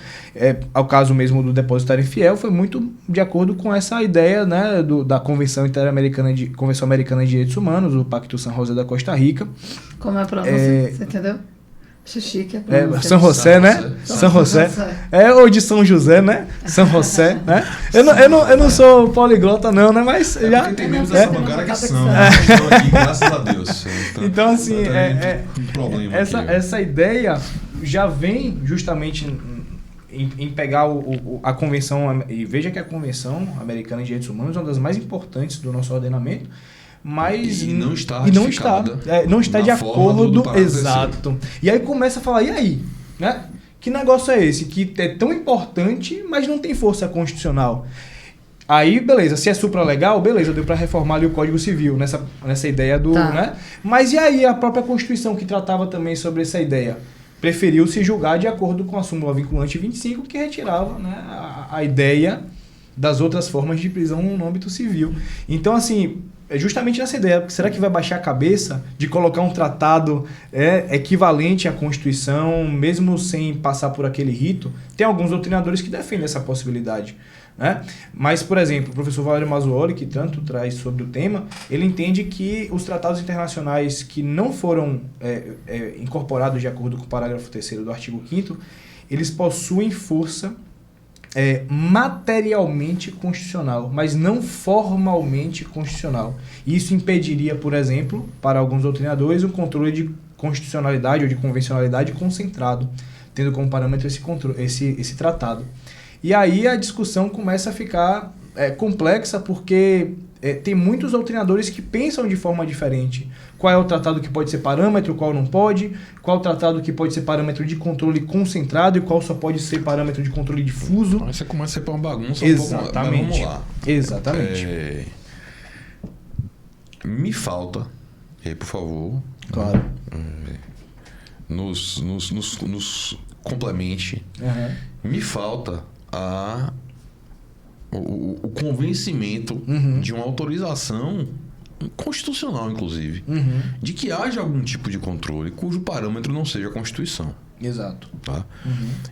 Ao caso mesmo do depositário infiel, foi muito de acordo com essa ideia, né, da Convenção Americana de Direitos Humanos, o Pacto San José da Costa Rica. Como é a pronúncia? Você entendeu? Chique, São José, né? São José. Ou de São José, né? São José, né? Eu não sou poliglota, não, né? Mas já. Porque tem membros dessa bancada que são. Estão aqui, graças a Deus. Então, assim, um problema essa ideia já vem justamente em pegar a Convenção. E veja que a Convenção Americana de Direitos Humanos é uma das mais importantes do nosso ordenamento. Mas e não está não está de acordo, exato. E aí começa a falar, e aí, né? Que negócio é esse que é tão importante, mas não tem força constitucional? Aí, beleza, se é supralegal, beleza, deu para reformar ali o Código Civil nessa ideia do, né? Mas e aí a própria Constituição que tratava também sobre essa ideia? Preferiu se julgar de acordo com a súmula vinculante 25, que retirava, né, a ideia das outras formas de prisão no âmbito civil. Então, assim, é justamente nessa ideia. Será que vai baixar a cabeça de colocar um tratado equivalente à Constituição, mesmo sem passar por aquele rito? Tem alguns doutrinadores que defendem essa possibilidade. Né? Mas, por exemplo, o professor Valério Mazzuoli, que tanto traz sobre o tema, ele entende que os tratados internacionais que não foram incorporados de acordo com o parágrafo 3º do artigo 5º, eles possuem força materialmente constitucional, mas não formalmente constitucional. Isso impediria, por exemplo, para alguns doutrinadores, um controle de constitucionalidade ou de convencionalidade concentrado, tendo como parâmetro esse tratado. E aí a discussão começa a ficar complexa, porque tem muitos doutrinadores que pensam de forma diferente. Qual é o tratado que pode ser parâmetro, qual não pode, qual é o tratado que pode ser parâmetro de controle concentrado e qual só pode ser parâmetro de controle difuso. Aí você começa a ser uma bagunça. Exatamente. Um pouco, vamos lá. Exatamente. Me falta, e aí, por favor, claro, nos complemente. Me falta o convencimento de uma autorização constitucional, inclusive, de que haja algum tipo de controle cujo parâmetro não seja a Constituição. Exato. Tá?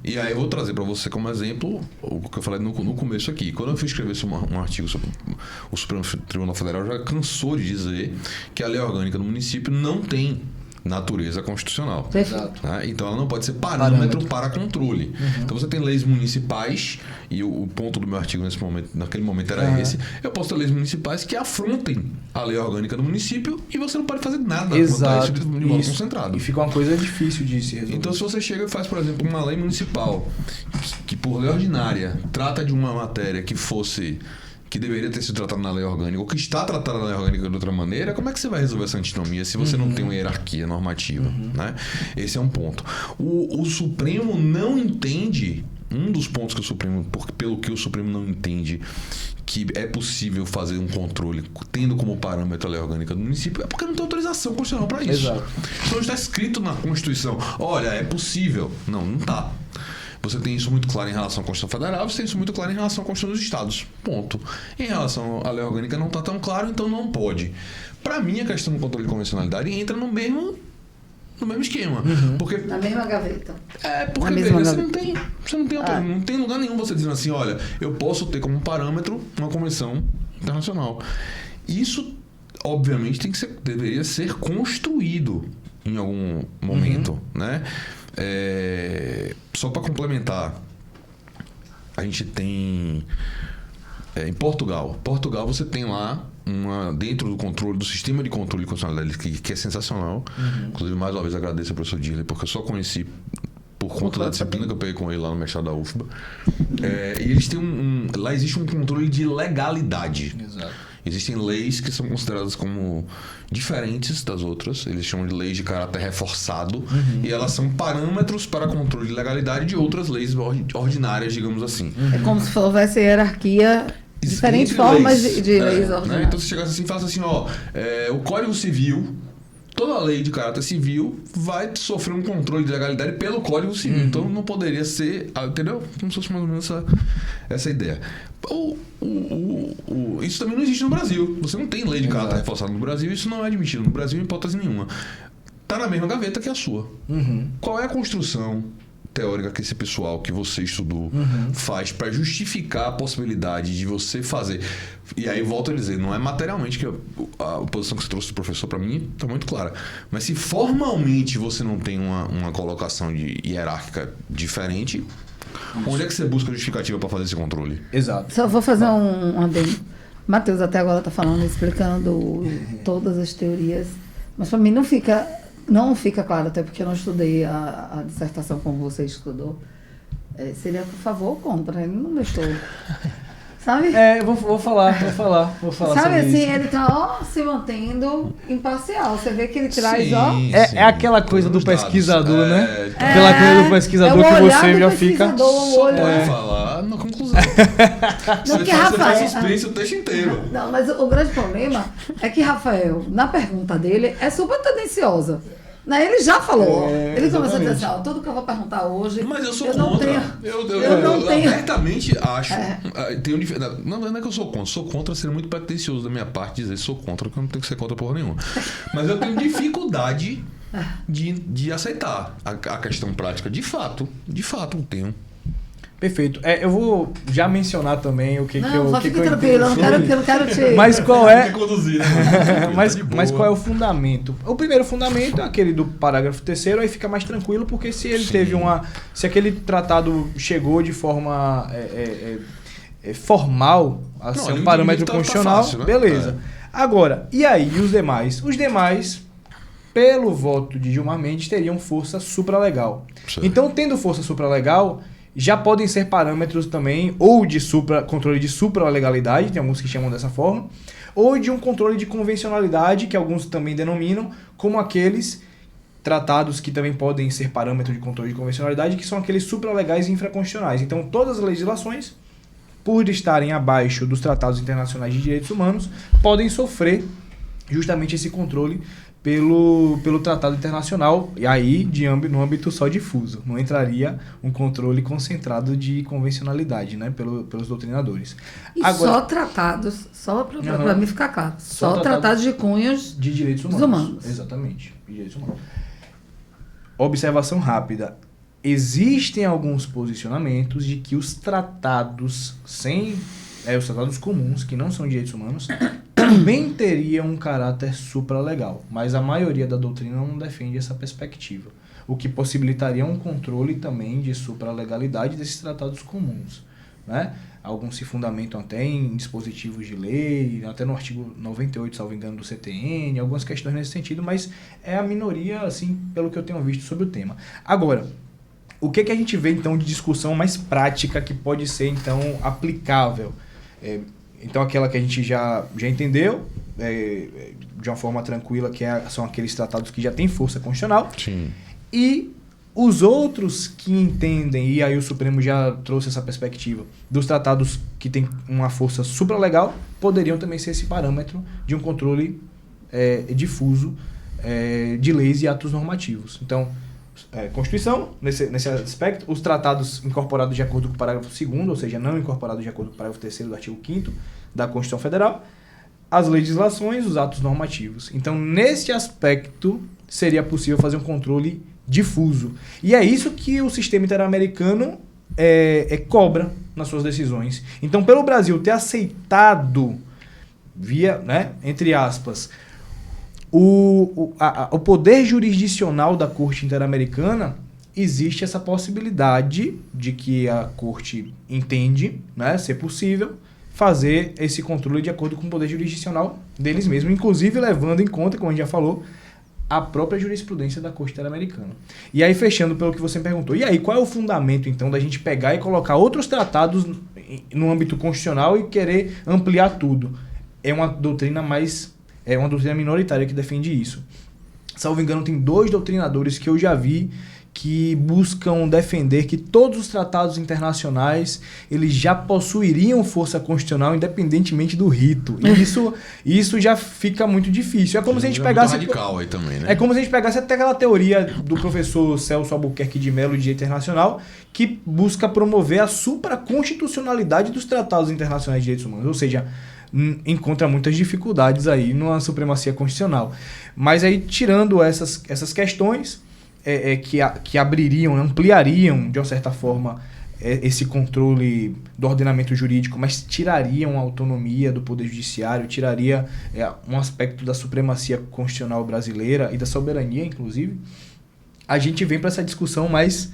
E aí eu vou trazer para você como exemplo o que eu falei no começo aqui. Quando eu fui escrever um artigo sobre o Supremo Tribunal Federal, já cansou de dizer que a lei orgânica do município não tem natureza constitucional. Perfeito. Tá? Então ela não pode ser parâmetro para controle. Então você tem leis municipais, e o ponto do meu artigo naquele momento era esse. Eu posso ter leis municipais que afrontem a lei orgânica do município e você não pode fazer nada contra isso de modo concentrado. E fica uma coisa difícil de se resolver. Então se você chega e faz, por exemplo, uma lei municipal que por lei ordinária trata de uma matéria que deveria ter sido tratada na lei orgânica, ou que está tratada na lei orgânica de outra maneira, como é que você vai resolver essa antinomia se você não tem uma hierarquia normativa? Né? Esse é um ponto. O Supremo não entende, um dos pontos que o Supremo, pelo que o Supremo não entende que é possível fazer um controle tendo como parâmetro a lei orgânica do município, é porque não tem autorização constitucional para isso. Exato. Então está escrito na Constituição, olha, é possível. Não está. Você tem isso muito claro em relação à Constituição Federal, você tem isso muito claro em relação à Constituição dos Estados. Ponto. Em relação à lei orgânica não está tão claro, então não pode. Para mim, a questão do controle de convencionalidade entra no mesmo esquema. Porque, Na mesma gaveta. Porque veja, não tem lugar nenhum você dizendo assim, olha, eu posso ter como parâmetro uma convenção internacional. Isso, obviamente, deveria ser construído em algum momento, né? Só para complementar, a gente tem em Portugal você tem lá dentro do controle, do sistema de controle de constitucionalidade que é sensacional. Inclusive, mais uma vez agradeço ao professor Dirley, porque eu só conheci por conta da disciplina que eu peguei com ele lá no mestrado da UFBA. E eles têm lá existe um controle de legalidade. Exato. Existem leis que são consideradas como diferentes das outras. Eles chamam de leis de caráter reforçado. E elas são parâmetros para controle de legalidade de outras leis ordinárias, digamos assim. É como se houvesse hierarquia, diferentes formas de leis ordinárias. Né? Então, se chegasse assim e falasse assim, o Código Civil, toda lei de caráter civil vai sofrer um controle de legalidade pelo Código Civil. Então não poderia ser, entendeu? Como se fosse mais ou menos essa ideia. Isso também não existe no Brasil. Você não tem lei de caráter reforçado no Brasil, isso não é admitido no Brasil em hipótese nenhuma. Está na mesma gaveta que a sua. Qual é a construção teórica que esse pessoal que você estudou faz para justificar a possibilidade de você fazer? E aí volto a dizer, não é materialmente, que a posição que você trouxe do professor para mim está muito clara, mas se formalmente você não tem uma colocação hierárquica diferente, onde é que você busca justificativa para fazer esse controle? Exato. Só vou fazer um adendo. Matheus até agora está falando, explicando todas as teorias, mas para mim não fica claro, até porque eu não estudei a dissertação como você estudou. Seria por favor ou contra? Ele não deixou. Sabe? Eu vou falar Sabe sobre assim, isso. ele tá se mantendo imparcial. Você vê que ele traz, Sim, É aquela coisa do pesquisador, né? Então, Aquela coisa do pesquisador que você já fica. só pode falar na conclusão. Não, que Você faz Rafael. suspense o texto inteiro. Não, mas o grande problema é que Rafael, na pergunta dele, é super tendenciosa. Né? Ele já falou. Ele começou a dizer assim, tudo que eu vou perguntar hoje. Mas eu sou não contra. tenho- Eu não tenho. abertamente acho. Não é que eu sou contra. Sou contra, seria muito pretencioso da minha parte dizer sou contra, porque eu não tenho que ser contra porra nenhuma. Mas eu tenho dificuldade de aceitar a questão prática. De fato, eu tenho. Perfeito. Eu vou já mencionar também o que Não, que eu. só que fique que eu tranquilo, eu entendo não quero te. Mas qual é. Conduzir, né? Mas qual é o fundamento? O primeiro fundamento é aquele do parágrafo 3º, aí fica mais tranquilo, porque se ele teve se aquele tratado chegou de forma formal a ser um parâmetro constitucional, fácil, né? beleza. Agora, e aí os demais? Os demais, pelo voto de Gilmar Mendes, teriam força supralegal. Certo. Então, tendo força supralegal, já podem ser parâmetros também, ou de controle de supralegalidade, tem alguns que chamam dessa forma, ou de um controle de convencionalidade, que alguns também denominam, como aqueles tratados que também podem ser parâmetro de controle de convencionalidade, que são aqueles supralegais e infraconstitucionais. Então, todas as legislações, por estarem abaixo dos tratados internacionais de direitos humanos, podem sofrer justamente esse controle pelo tratado internacional, e aí no âmbito só difuso. Não entraria um controle concentrado de convencionalidade, né, pelos doutrinadores. E Agora, só tratados, só para mim ficar claro, só tratados de cunhos de direitos humanos. Exatamente, de direitos humanos. Observação rápida. existem alguns posicionamentos de que os tratados os tratados comuns, que não são direitos humanos, também teriam um caráter supralegal, mas a maioria da doutrina não defende essa perspectiva, o que possibilitaria um controle também de supralegalidade desses tratados comuns, né? Alguns se fundamentam até em dispositivos de lei, até no artigo 98, salvo engano, do CTN, algumas questões nesse sentido, mas é a minoria, assim, pelo que eu tenho visto sobre o tema. Agora, o que a gente vê, então, de discussão mais prática que pode ser, então, aplicável? Então, aquela que a gente já entendeu, de uma forma tranquila, são aqueles tratados que já têm força constitucional. Sim. E os outros que entendem, e aí o Supremo já trouxe essa perspectiva, dos tratados que têm uma força supralegal, poderiam também ser esse parâmetro de um controle difuso de leis e atos normativos. Então, Constituição, nesse aspecto, os tratados incorporados de acordo com o parágrafo 2º, ou seja, não incorporados de acordo com o parágrafo 3º do artigo 5º da Constituição Federal, as legislações, os atos normativos. Então, nesse aspecto, seria possível fazer um controle difuso. E é isso que o sistema interamericano cobra nas suas decisões. Então, pelo Brasil ter aceitado, entre aspas, o poder jurisdicional da Corte Interamericana, existe essa possibilidade de que a Corte entende, ser possível fazer esse controle de acordo com o poder jurisdicional deles mesmos, inclusive levando em conta, como a gente já falou, a própria jurisprudência da Corte Interamericana. E aí, fechando pelo que você me perguntou, e aí, qual é o fundamento, então, da gente pegar e colocar outros tratados no âmbito constitucional e querer ampliar tudo? É uma doutrina minoritária que defende isso. Salvo engano, tem 2 doutrinadores que eu já vi que buscam defender que todos os tratados internacionais eles já possuiriam força constitucional independentemente do rito. E isso já fica muito difícil. É como se a gente pegasse... radical aí também, né? É como se a gente pegasse até aquela teoria do professor Celso Albuquerque de Mello de Direito Internacional, que busca promover a supraconstitucionalidade dos tratados internacionais de direitos humanos. Ou seja, encontra muitas dificuldades aí numa supremacia constitucional. Mas aí, tirando essas questões que abririam, ampliariam, de uma certa forma, esse controle do ordenamento jurídico, mas tirariam a autonomia do Poder Judiciário, tiraria um aspecto da supremacia constitucional brasileira e da soberania, inclusive, a gente vem para essa discussão mais,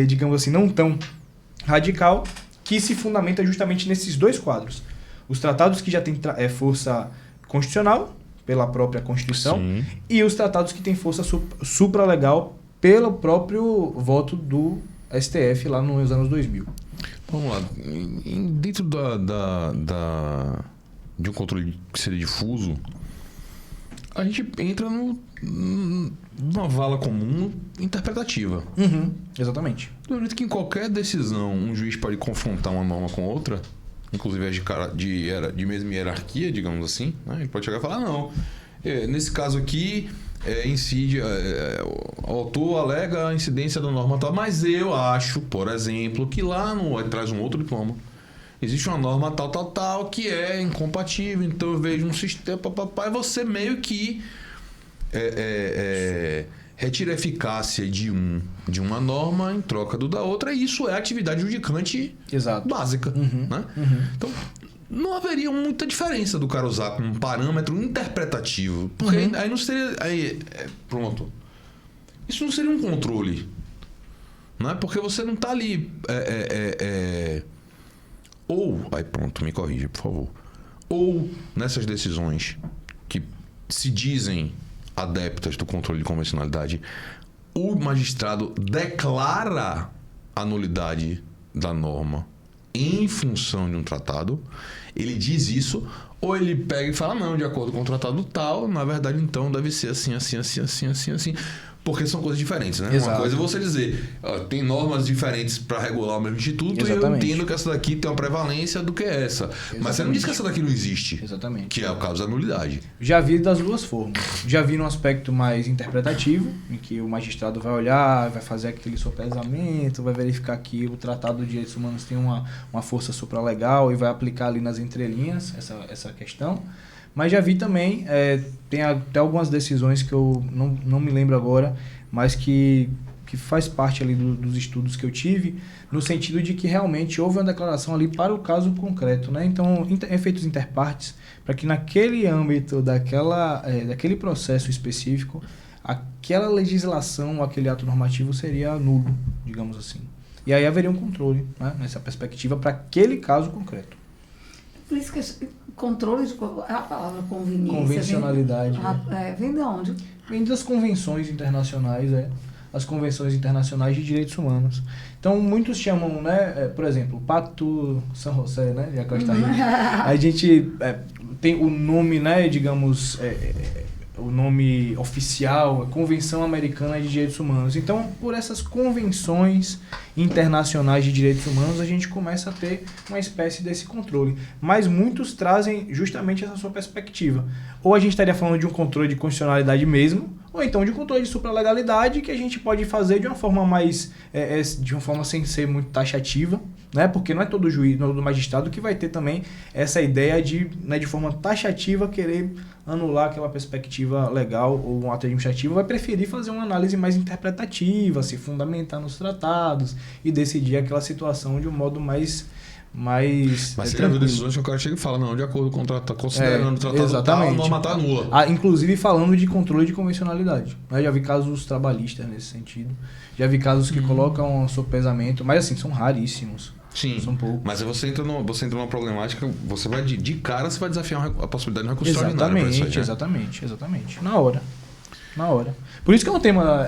digamos assim, não tão radical, que se fundamenta justamente nesses 2 quadros. Os tratados que já têm força constitucional, pela própria Constituição, sim, e os tratados que têm força supralegal pelo próprio voto do STF lá nos anos 2000. Vamos lá. Dentro de um controle que seria difuso, a gente entra numa vala comum interpretativa. Uhum, exatamente. Do jeito que em qualquer decisão um juiz pode confrontar uma norma com outra, inclusive de mesma hierarquia, digamos assim, né? Ele pode chegar e falar, não, nesse caso aqui, o autor alega a incidência da norma tal, mas eu acho, por exemplo, que lá traz um outro diploma. Existe uma norma tal, que é incompatível, então eu vejo um sistema, e você meio que retira a eficácia de uma norma em troca da outra, e isso é atividade judicante, exato, básica. Uhum, né? Uhum. Então, não haveria muita diferença do cara usar como um parâmetro interpretativo, porque aí não seria... pronto. Isso não seria um controle, né? Porque você não está ali... Aí pronto, me corrija, por favor. Ou nessas decisões que se dizem adeptas do controle de convencionalidade, o magistrado declara a nulidade da norma em função de um tratado, ele diz isso, ou ele pega e fala, não, de acordo com o tratado tal, na verdade, então, deve ser assim, assim, assim, assim, assim, assim. Porque são coisas diferentes, né? Exato. Uma coisa é você dizer, tem normas diferentes para regular o mesmo instituto. Exatamente. E eu entendo que essa daqui tem uma prevalência do que essa. Exatamente. Mas você não diz que essa daqui não existe. Exatamente. Que é o caso da nulidade. Já vi das 2 formas. Já vi num aspecto mais interpretativo, em que o magistrado vai olhar, vai fazer aquele sopesamento, vai verificar que o Tratado de Direitos Humanos tem uma força supralegal e vai aplicar ali nas entrelinhas essa questão. Mas já vi também, tem até algumas decisões que eu não me lembro agora, mas que que faz parte ali dos estudos que eu tive, no sentido de que realmente houve uma declaração ali para o caso concreto, né? Então, efeitos interpartes, para que naquele âmbito daquele processo específico, aquela legislação, aquele ato normativo seria nulo, digamos assim. E aí haveria um controle, né, nessa perspectiva para aquele caso concreto. Por isso que controle de... É a palavra conveniência. Convencionalidade. Vem de onde? Vem das convenções internacionais, as convenções internacionais de direitos humanos. Então, muitos chamam, né, por exemplo, o Pacto San José, né, de Costa Rica. A gente tem o nome, né, digamos, o nome oficial, a Convenção Americana de Direitos Humanos. Então, por essas convenções internacionais de direitos humanos, a gente começa a ter uma espécie desse controle. Mas muitos trazem justamente essa sua perspectiva. Ou a gente estaria falando de um controle de constitucionalidade mesmo, ou então de um controle de supralegalidade que a gente pode fazer de uma forma mais... de uma forma sem ser muito taxativa, né? Porque não é todo juiz, não é todo magistrado que vai ter também essa ideia de, né, de forma taxativa, querer anular aquela perspectiva legal ou um ato administrativo, vai preferir fazer uma análise mais interpretativa, se fundamentar nos tratados e decidir aquela situação de um modo mais Mas você já viu decisões que o cara chega e fala, não, de acordo com o tratado, considerando o tratado tal, a norma está nula. Inclusive falando de controle de convencionalidade. Né? Já vi casos trabalhistas nesse sentido. Já vi casos que colocam sopesamento, mas assim, são raríssimos. Sim, são poucos. Mas você entra numa problemática, você vai de cara, você vai desafiar a possibilidade de um recurso extraordinário. Exatamente. Na hora. Por isso que é um tema,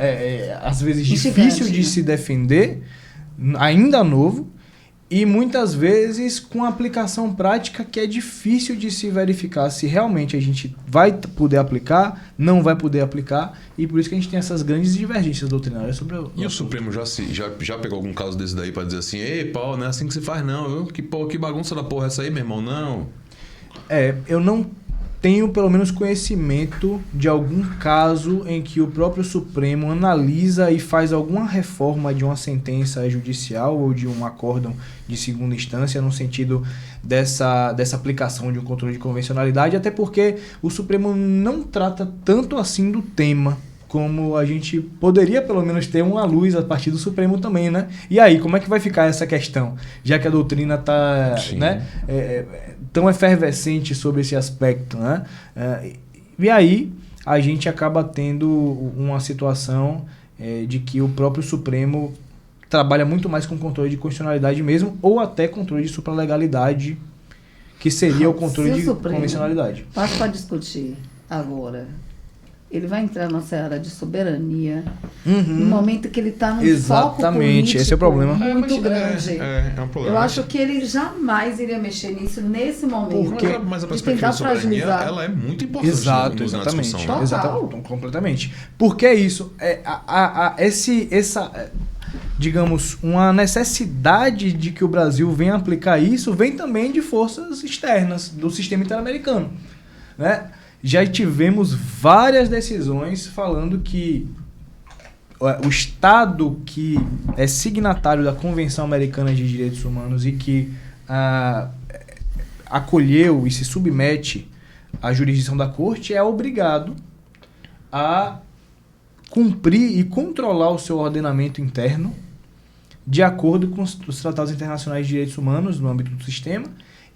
às vezes, difícil de se defender, ainda novo, e muitas vezes com aplicação prática que é difícil de se verificar se realmente a gente vai poder aplicar, não vai poder aplicar, e por isso que a gente tem essas grandes divergências doutrinárias sobre o... E o Supremo já pegou algum caso desse daí para dizer assim, ei, Paulo, não é assim que se faz não, viu? Que bagunça da porra é essa aí, meu irmão? Não. Eu não tenho pelo menos conhecimento de algum caso em que o próprio Supremo analisa e faz alguma reforma de uma sentença judicial ou de um acórdão de segunda instância no sentido dessa aplicação de um controle de convencionalidade, até porque o Supremo não trata tanto assim do tema como a gente poderia pelo menos ter uma luz a partir do Supremo também, né? E aí, como é que vai ficar essa questão? Já que a doutrina está tão efervescente sobre esse aspecto, né? E aí, a gente acaba tendo uma situação de que o próprio Supremo trabalha muito mais com controle de constitucionalidade mesmo, ou até controle de supralegalidade, que seria o controle de convencionalidade. Passa para discutir agora. Ele vai entrar na seara de soberania no momento que ele está num foco político esse é o problema. muito grande. É um problema. Eu acho que ele jamais iria mexer nisso nesse momento. Mas a perspectiva de soberania, ela é muito importante. Exatamente. Completamente. Porque é isso. Digamos, uma necessidade de que o Brasil venha aplicar isso vem também de forças externas do sistema interamericano, né? Já tivemos várias decisões falando que o Estado que é signatário da Convenção Americana de Direitos Humanos e que acolheu e se submete à jurisdição da Corte é obrigado a cumprir e controlar o seu ordenamento interno de acordo com os tratados internacionais de direitos humanos no âmbito do sistema,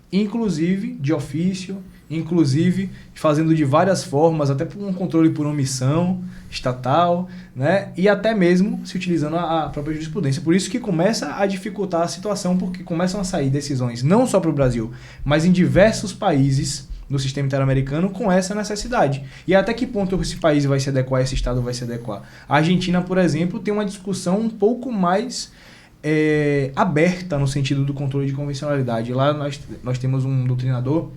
inclusive de ofício, inclusive fazendo de várias formas, até por um controle por omissão estatal, né? E até mesmo se utilizando a própria jurisprudência. Por isso que começa a dificultar a situação, porque começam a sair decisões não só para o Brasil, mas em diversos países no sistema interamericano com essa necessidade. E até que ponto esse país vai se adequar, esse Estado vai se adequar? A Argentina, por exemplo, tem uma discussão um pouco mais aberta no sentido do controle de convencionalidade. Lá nós temos um doutrinador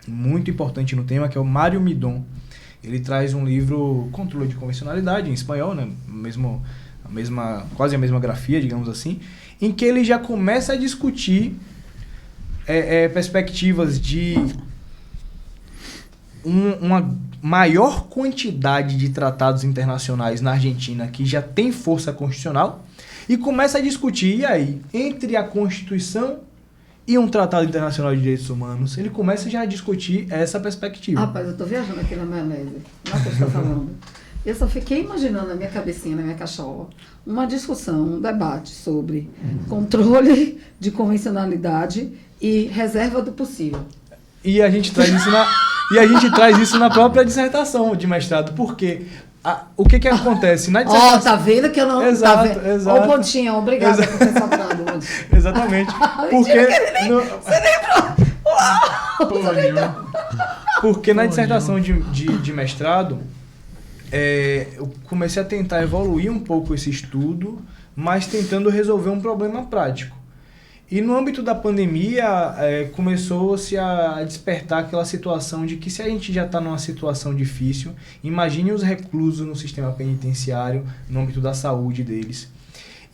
muito importante no tema, que é o Mário Midon. Ele traz um livro, Controle de Convencionalidade, em espanhol, né? Quase a mesma grafia, digamos assim, em que ele já começa a discutir perspectivas de uma maior quantidade de tratados internacionais na Argentina que já tem força constitucional e começa a discutir, e aí, entre a Constituição e um tratado internacional de direitos humanos, ele começa já a discutir essa perspectiva. Rapaz, eu estou viajando aqui na maionese. Não é o que você está falando. Eu só fiquei imaginando na minha cabecinha, na minha cachola, uma discussão, um debate sobre controle de convencionalidade e reserva do possível. E a gente traz isso na própria dissertação de mestrado, porque o que acontece na dissertação... Tá vendo que eu não... Exato, tá vendo? exato. Ô, Pontinha, obrigada por ter saltado. Exatamente. Porque... Você lembrou? Porque na dissertação de mestrado, eu comecei a tentar evoluir um pouco esse estudo, mas tentando resolver um problema prático. E no âmbito da pandemia, começou-se a despertar aquela situação de que se a gente já está numa situação difícil, imagine os reclusos no sistema penitenciário, no âmbito da saúde deles.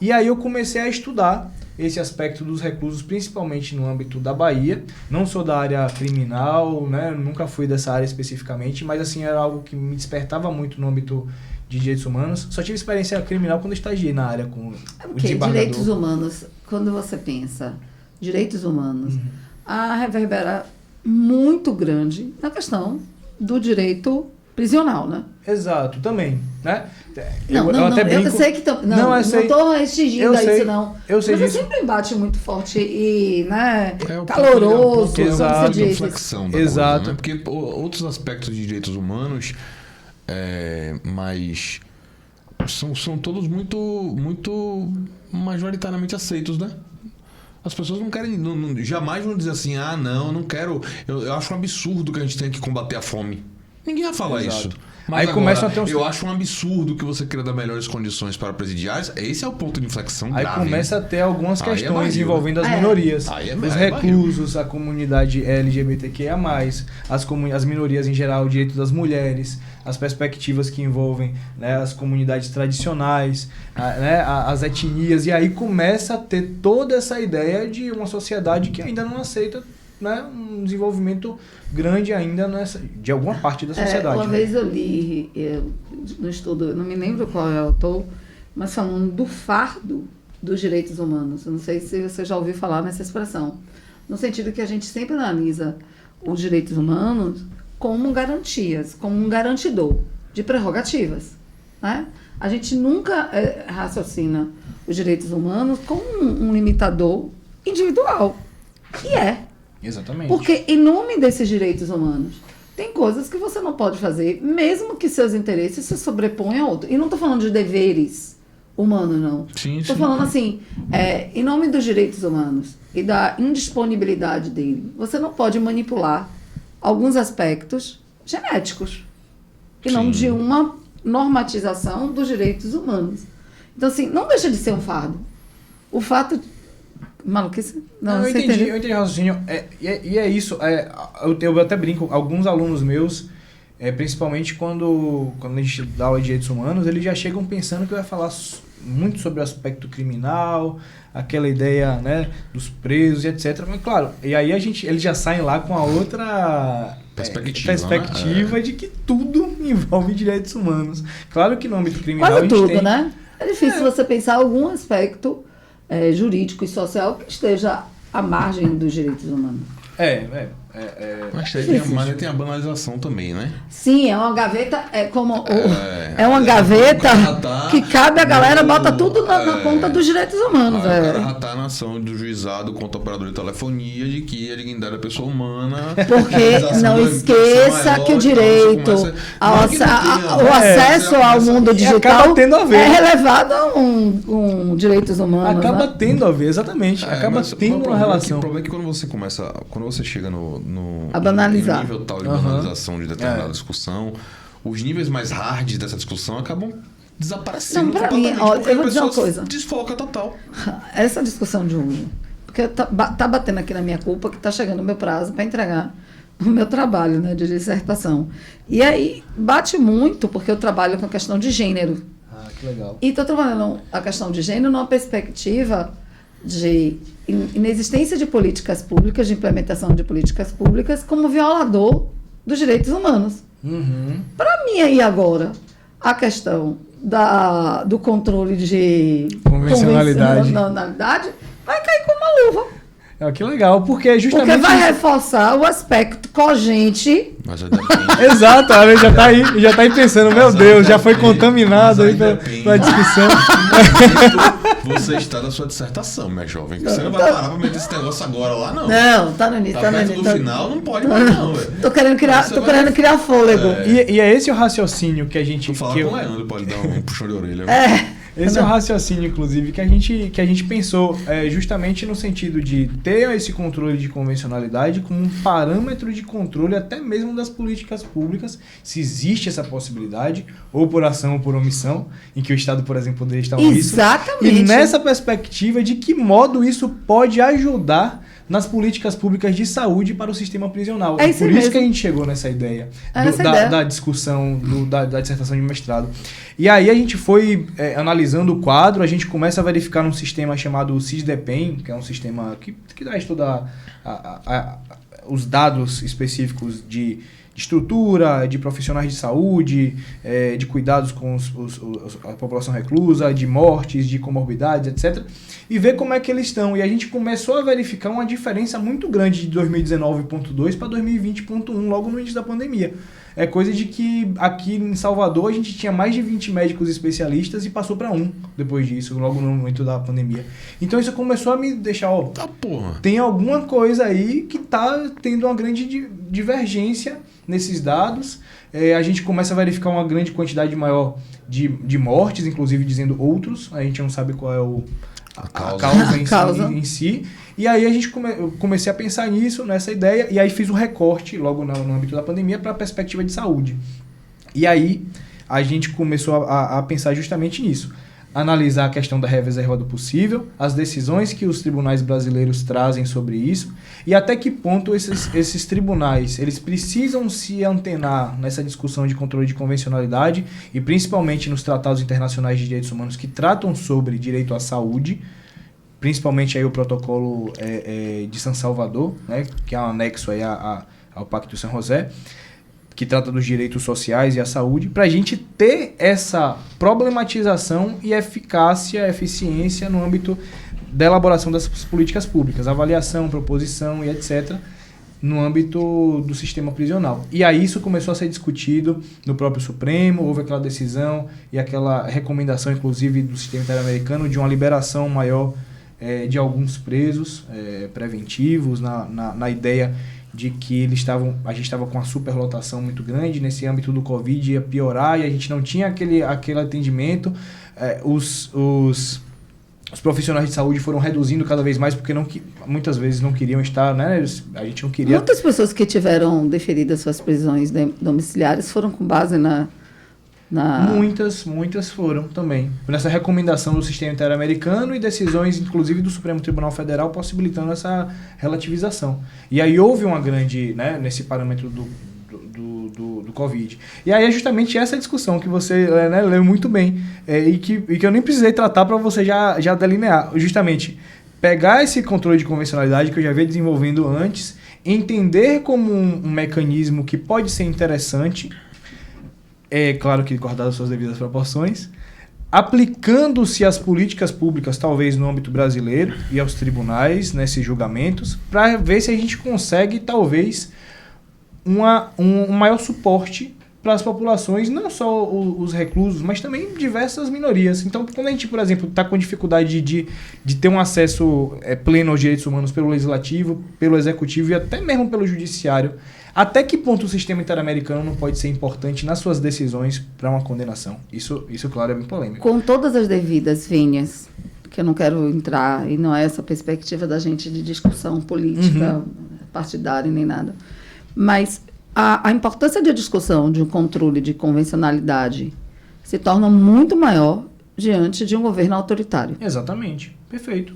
E aí eu comecei a estudar esse aspecto dos reclusos, principalmente no âmbito da Bahia. Não sou da área criminal, né? Nunca fui dessa área especificamente, mas assim, era algo que me despertava muito no âmbito de direitos humanos. Só tive experiência criminal quando estagiei na área com o desembargador. Direitos humanos, quando você pensa direitos humanos, há reverbera muito grande na questão do direito prisional, né? Exato, também, né? Eu sei que... Não estou restringindo a isso, não. Eu sei mas disso. é sempre um embate muito forte e, né, caloroso, como exato, se diz. Reflexão da exato. Coisa, né? Porque outros aspectos de direitos humanos, mas são todos muito majoritariamente aceitos, né? As pessoas não querem, jamais vão dizer assim, não quero, eu acho um absurdo que a gente tenha que combater a fome. Ninguém vai falar isso. Mas aí começam a ter eu acho um absurdo que você queira dar melhores condições para presidiários. Esse é o ponto de inflexão aí grave. Começa a ter algumas questões envolvendo as minorias. Os é reclusos, a comunidade LGBTQIA+, as minorias em geral, o direito das mulheres, as perspectivas que envolvem, né, as comunidades tradicionais, né, as etnias. E aí começa a ter toda essa ideia de uma sociedade que ainda não aceita, né, um desenvolvimento grande ainda de alguma parte da sociedade. Uma vez eu li no estudo, não me lembro qual é o autor, mas falando do fardo dos direitos humanos. Eu não sei se você já ouviu falar nessa expressão. No sentido que a gente sempre analisa os direitos humanos como garantias, como um garantidor de prerrogativas, né? A gente nunca raciocina os direitos humanos como um limitador individual. E Exatamente. Porque, em nome desses direitos humanos, tem coisas que você não pode fazer, mesmo que seus interesses se sobreponham a outros. E não estou falando de deveres humanos, não. Estou falando assim, em nome dos direitos humanos e da indisponibilidade dele, você não pode manipular alguns aspectos genéticos. E não de uma normatização dos direitos humanos. Então, assim, não deixa de ser um fardo. O fato... Maluquice? Não, eu entendi o raciocínio. E é isso. Eu até brinco, alguns alunos meus, principalmente quando a gente dá aula de direitos humanos, eles já chegam pensando que vai falar muito sobre o aspecto criminal, aquela ideia, né, dos presos e etc. Mas claro, e aí eles já saem lá com a outra perspectiva, né? De que tudo envolve direitos humanos. Claro que no âmbito criminal quase tudo, né? É difícil você pensar algum aspecto jurídico e social que esteja à margem dos direitos humanos. Mas tem a banalização também, né? Sim, é uma gaveta, é uma gaveta que cabe a galera, bota tudo na conta dos direitos humanos. O cara já tá na ação do juizado contra o operador de telefonia de que a dignidade da pessoa humana... Porque não esqueça que o direito, o acesso ao mundo digital é relevado a um direitos humanos. Acaba tendo a ver, exatamente. Acaba tendo uma relação. O problema é que quando você chega no a banalizar. No nível tal de banalização de determinada discussão, os níveis mais hard dessa discussão acabam desaparecendo. Não, pra mim, eu vou dizer uma coisa. Desfoca total. Essa discussão de hoje, porque tá batendo aqui na minha culpa que tá chegando o meu prazo para entregar o meu trabalho, né, de dissertação. E aí bate muito, porque eu trabalho com a questão de gênero. Que legal. E estou trabalhando a questão de gênero numa perspectiva de inexistência de políticas públicas, de implementação de políticas públicas como violador dos direitos humanos. Para mim aí agora, a questão do controle de convencionalidade vai cair como uma luva. Que legal, porque justamente... Porque vai reforçar o aspecto cogente. Mas aí depende. Exato, a gente já tá aí pensando, meu Deus, já foi contaminado aí pela discussão. Você está na sua dissertação, minha jovem. Você não vai parar pra meter esse negócio agora lá, não. Não, tá no início, tá no perto início. do final, não pode mais não, velho. Tô querendo criar fôlego. E é esse o raciocínio que a gente... Vou falar com o Leandro, pode dar um puxão de orelha. Esse é o raciocínio, inclusive, que a gente pensou justamente no sentido de ter esse controle de convencionalidade como um parâmetro de controle até mesmo das políticas públicas, se existe essa possibilidade, ou por ação ou por omissão, em que o Estado, por exemplo, poderia estar omisso. Exatamente. E nessa perspectiva, de que modo isso pode ajudar nas políticas públicas de saúde para o sistema prisional. É isso por mesmo. isso que a gente chegou nessa ideia, da discussão da dissertação de mestrado. E aí a gente foi analisando o quadro, a gente começa a verificar num sistema chamado SysDepEn, que é um sistema que traz toda os dados específicos de estrutura, de profissionais de saúde, de cuidados com a população reclusa, de mortes, de comorbidades, etc. E ver como é que eles estão. E a gente começou a verificar uma diferença muito grande de 2019.2 para 2020.1, logo no início da pandemia. É coisa de que aqui em Salvador a gente tinha mais de 20 médicos especialistas e passou para 1 depois disso, logo no momento da pandemia. Então isso começou a me deixar, tem alguma coisa aí que tá tendo uma grande divergência nesses dados. A gente começa a verificar uma grande quantidade maior de mortes, inclusive dizendo outros. A gente não sabe qual é a causa em si. E aí a gente comecei a pensar nisso, nessa ideia, e aí fiz um recorte logo no âmbito da pandemia para a perspectiva de saúde. E aí a gente começou a pensar justamente nisso. Analisar a questão da reserva do possível, as decisões que os tribunais brasileiros trazem sobre isso, e até que ponto esses tribunais eles precisam se antenar nessa discussão de controle de convencionalidade, e principalmente nos tratados internacionais de direitos humanos que tratam sobre direito à saúde, principalmente aí o protocolo de San Salvador, né, que é um anexo aí ao Pacto de San José, que trata dos direitos sociais e a saúde, para a gente ter essa problematização e eficácia, eficiência no âmbito da elaboração dessas políticas públicas, avaliação, proposição e etc., no âmbito do sistema prisional. E aí isso começou a ser discutido no próprio Supremo, houve aquela decisão e aquela recomendação, inclusive, do sistema interamericano de uma liberação maior de alguns presos preventivos, na ideia de que a gente estava com uma superlotação muito grande, nesse âmbito do Covid ia piorar e a gente não tinha aquele atendimento. Os profissionais de saúde foram reduzindo cada vez mais porque muitas vezes não queriam estar, né? A gente não queria... Muitas pessoas que tiveram deferidas suas prisões domiciliares foram com base na... Muitas foram também. Nessa recomendação do sistema interamericano e decisões, inclusive, do Supremo Tribunal Federal, possibilitando essa relativização. E aí houve uma grande, né, nesse parâmetro do Covid. E aí é justamente essa discussão que você leu muito bem e que eu nem precisei tratar para você já delinear. Justamente pegar esse controle de convencionalidade que eu já venho desenvolvendo antes, entender como um mecanismo que pode ser interessante, claro que guardado suas devidas proporções, aplicando-se às políticas públicas, talvez no âmbito brasileiro, e aos tribunais, nesses julgamentos, para ver se a gente consegue, talvez, um maior suporte para as populações, não só os reclusos, mas também diversas minorias. Então, quando a gente, por exemplo, está com dificuldade de ter um acesso pleno aos direitos humanos pelo legislativo, pelo executivo e até mesmo pelo judiciário, até que ponto o sistema interamericano não pode ser importante nas suas decisões para uma condenação? Isso, claro, é bem polêmico. Com todas as devidas vinhas, que eu não quero entrar, e não é essa perspectiva da gente de discussão política, partidária, nem nada. Mas a importância da discussão de um controle de convencionalidade se torna muito maior diante de um governo autoritário. Exatamente. Perfeito.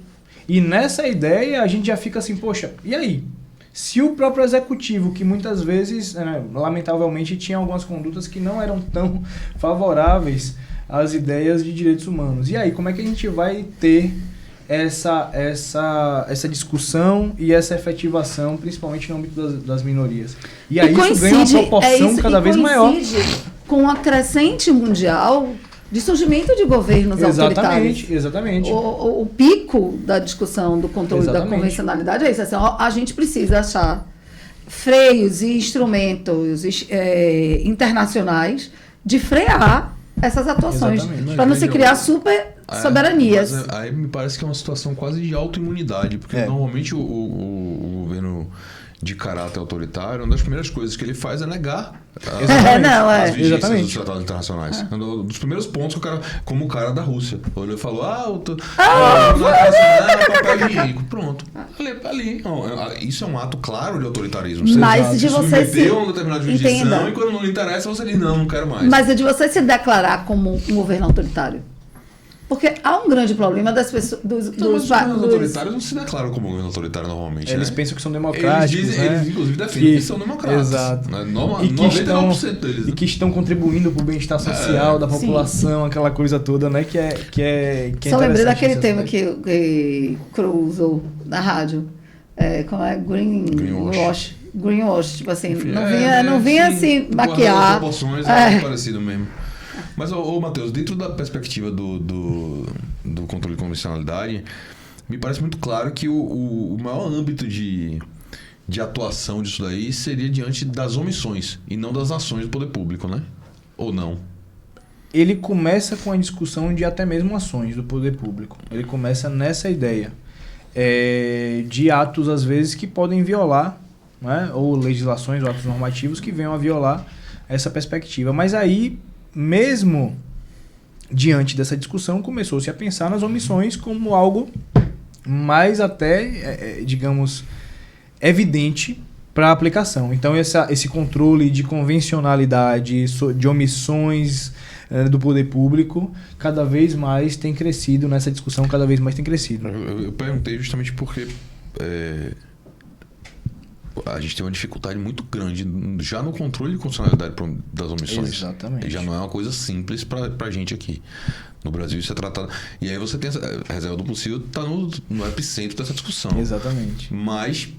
E nessa ideia a gente já fica assim, poxa, e aí? Se o próprio executivo, que muitas vezes, lamentavelmente, tinha algumas condutas que não eram tão favoráveis às ideias de direitos humanos. E aí, como é que a gente vai ter essa discussão e essa efetivação, principalmente no âmbito das minorias? E aí isso ganha uma proporção cada vez maior. Com a crescente mundial de surgimento de governos autoritários. Exatamente. O pico da discussão do controle da convencionalidade é isso. Assim, a gente precisa achar freios e instrumentos internacionais de frear essas atuações, para não se criar super soberanias. Mas aí me parece que é uma situação quase de autoimunidade, porque normalmente o governo de caráter autoritário, uma das primeiras coisas que ele faz é negar as vigências dos tratados internacionais. Um dos primeiros pontos que o cara, como o cara da Rússia, ele falou, papel higiênico. Pronto. Ali. Isso é um ato claro de autoritarismo. Mas de você se a uma determinada jurisdição e quando não lhe interessa, você diz, não quero mais. Mas é de você se declarar como um governo autoritário. Porque há um grande problema das pessoas. Os governos autoritários não se declaram como governo autoritário normalmente. Eles pensam que são democráticos. Eles inclusive, defendem que são democráticos. Exato. 99% deles. E que estão contribuindo para o bem-estar social da população, aquela coisa toda, né? Que é Só lembrei daquele tema que Cruz usou na rádio. Como é? Greenwash. Greenwash, tipo assim, não vinha assim maquiar. Proporções é parecido mesmo. Mas, Matheus, dentro da perspectiva do controle de convencionalidade, me parece muito claro que o maior âmbito de atuação disso daí seria diante das omissões e não das ações do poder público, né? Ou não? Ele começa com a discussão de até mesmo ações do poder público. Ele começa nessa ideia de atos, às vezes, que podem violar, né? Ou legislações ou atos normativos que venham a violar essa perspectiva. Mas aí, mesmo diante dessa discussão, começou-se a pensar nas omissões como algo mais até, digamos, evidente para a aplicação. Então, esse controle de convencionalidade, de omissões do poder público, cada vez mais tem crescido nessa discussão, cada vez mais tem crescido. Eu perguntei justamente porque a gente tem uma dificuldade muito grande já no controle de constitucionalidade das omissões. Exatamente. Já não é uma coisa simples pra gente aqui. No Brasil isso é tratado... E aí você tem a reserva do possível, está no epicentro dessa discussão. Exatamente. Mas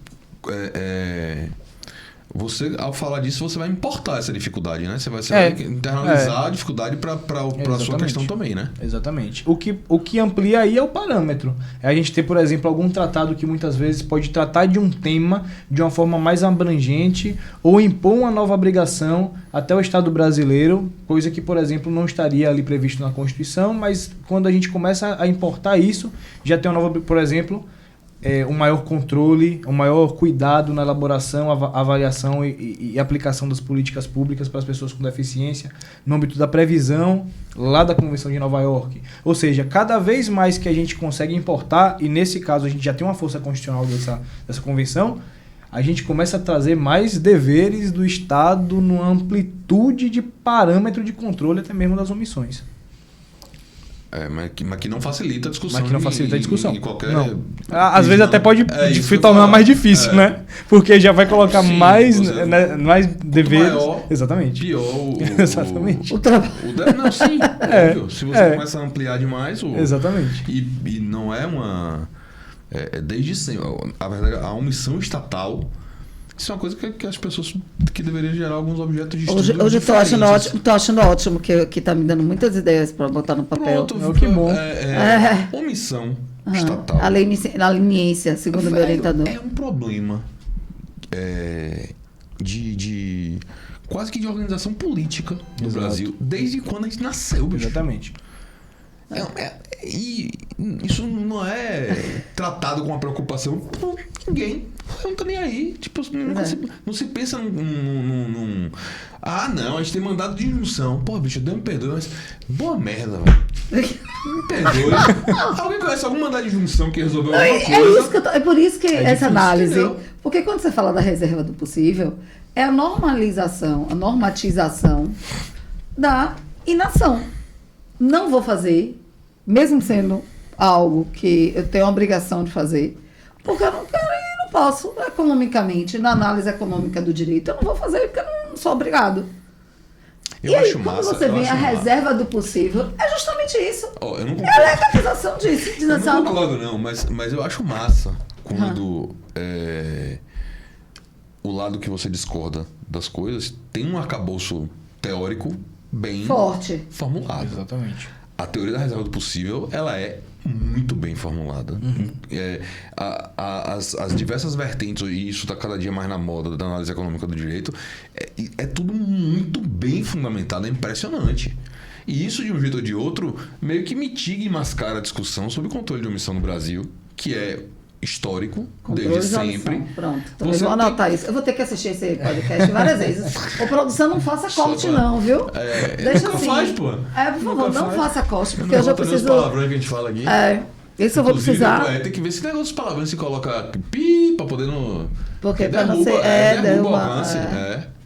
você, ao falar disso, você vai importar essa dificuldade, né? Você vai internalizar a dificuldade para a sua questão também, né? Exatamente. O que amplia aí é o parâmetro. É a gente ter, por exemplo, algum tratado que muitas vezes pode tratar de um tema de uma forma mais abrangente ou impor uma nova obrigação até o Estado brasileiro, coisa que, por exemplo, não estaria ali previsto na Constituição, mas quando a gente começa a importar isso, já tem uma nova, por exemplo... um maior controle, um maior cuidado na elaboração, avaliação e aplicação das políticas públicas para as pessoas com deficiência, no âmbito da previsão, lá da Convenção de Nova York. Ou seja, cada vez mais que a gente consegue importar, e nesse caso a gente já tem uma força constitucional dessa convenção, a gente começa a trazer mais deveres do Estado numa amplitude de parâmetro de controle até mesmo das omissões. Mas que não facilita a discussão. Mas que não facilita a discussão. Em qualquer... Às vezes até pode tornar mais difícil, né? Porque já vai colocar mais deveres. Maior, exatamente. Pior exatamente. O trabalho. Não, sim. Óbvio. Se você começa a ampliar demais... Exatamente. E não é uma... desde sempre. A verdade, a omissão estatal... Isso é uma coisa que as pessoas que deveriam gerar alguns objetos de estudo. Hoje eu tô achando ótimo que tá me dando muitas ideias para botar no papel. Pronto, que bom. Omissão estatal. A leniência, segundo o meu orientador. É um problema de quase que de organização política no Brasil, desde quando a gente nasceu, bicho. Exatamente. E isso não é tratado com uma preocupação por ninguém. Não tá nem aí. Tipo, não se pensa num... não, a gente tem mandado de injunção. Pô, bicho, Deus me perdoe, mas... Boa merda, velho. Me perdoe. Alguém conhece algum mandado de injunção que resolveu alguma coisa? É por isso que essa difícil, análise... entendeu? Porque quando você fala da reserva do possível, é a normalização, a normatização da inação. Não vou fazer, mesmo sendo algo que eu tenho a obrigação de fazer, porque eu não quero e não posso, economicamente, na análise econômica do direito, eu não vou fazer porque eu não sou obrigado. E aí, quando você vê a reserva do possível, é justamente isso. Eu não concordo. É a legalização disso. Eu não concordo, não, mas eu acho massa quando o lado que você discorda das coisas tem um arcabouço teórico bem Forte. formulado. Exatamente. A teoria da reserva do possível, ela é muito bem formulada. As diversas vertentes, e isso está cada dia mais na moda da análise econômica do direito, é tudo muito bem fundamentado, é impressionante. E isso, de um jeito ou de outro, meio que mitiga e mascara a discussão sobre o controle de omissão no Brasil, que é histórico, Controle desde de omissão. sempre. Pronto, também vou anotar isso. Eu vou ter que assistir esse podcast várias vezes. Ô, produção, não faça corte não, viu? Deixa nunca assim. faz, pô. Por favor, não faça corte, porque Eu eu já não vou preciso... os palavrões que a gente fala aqui. Isso eu vou Inclusive, precisar. tem que ver esse negócio dos palavrões, se coloca pi pra poder não... Porque pra não ser... derruba o alcance.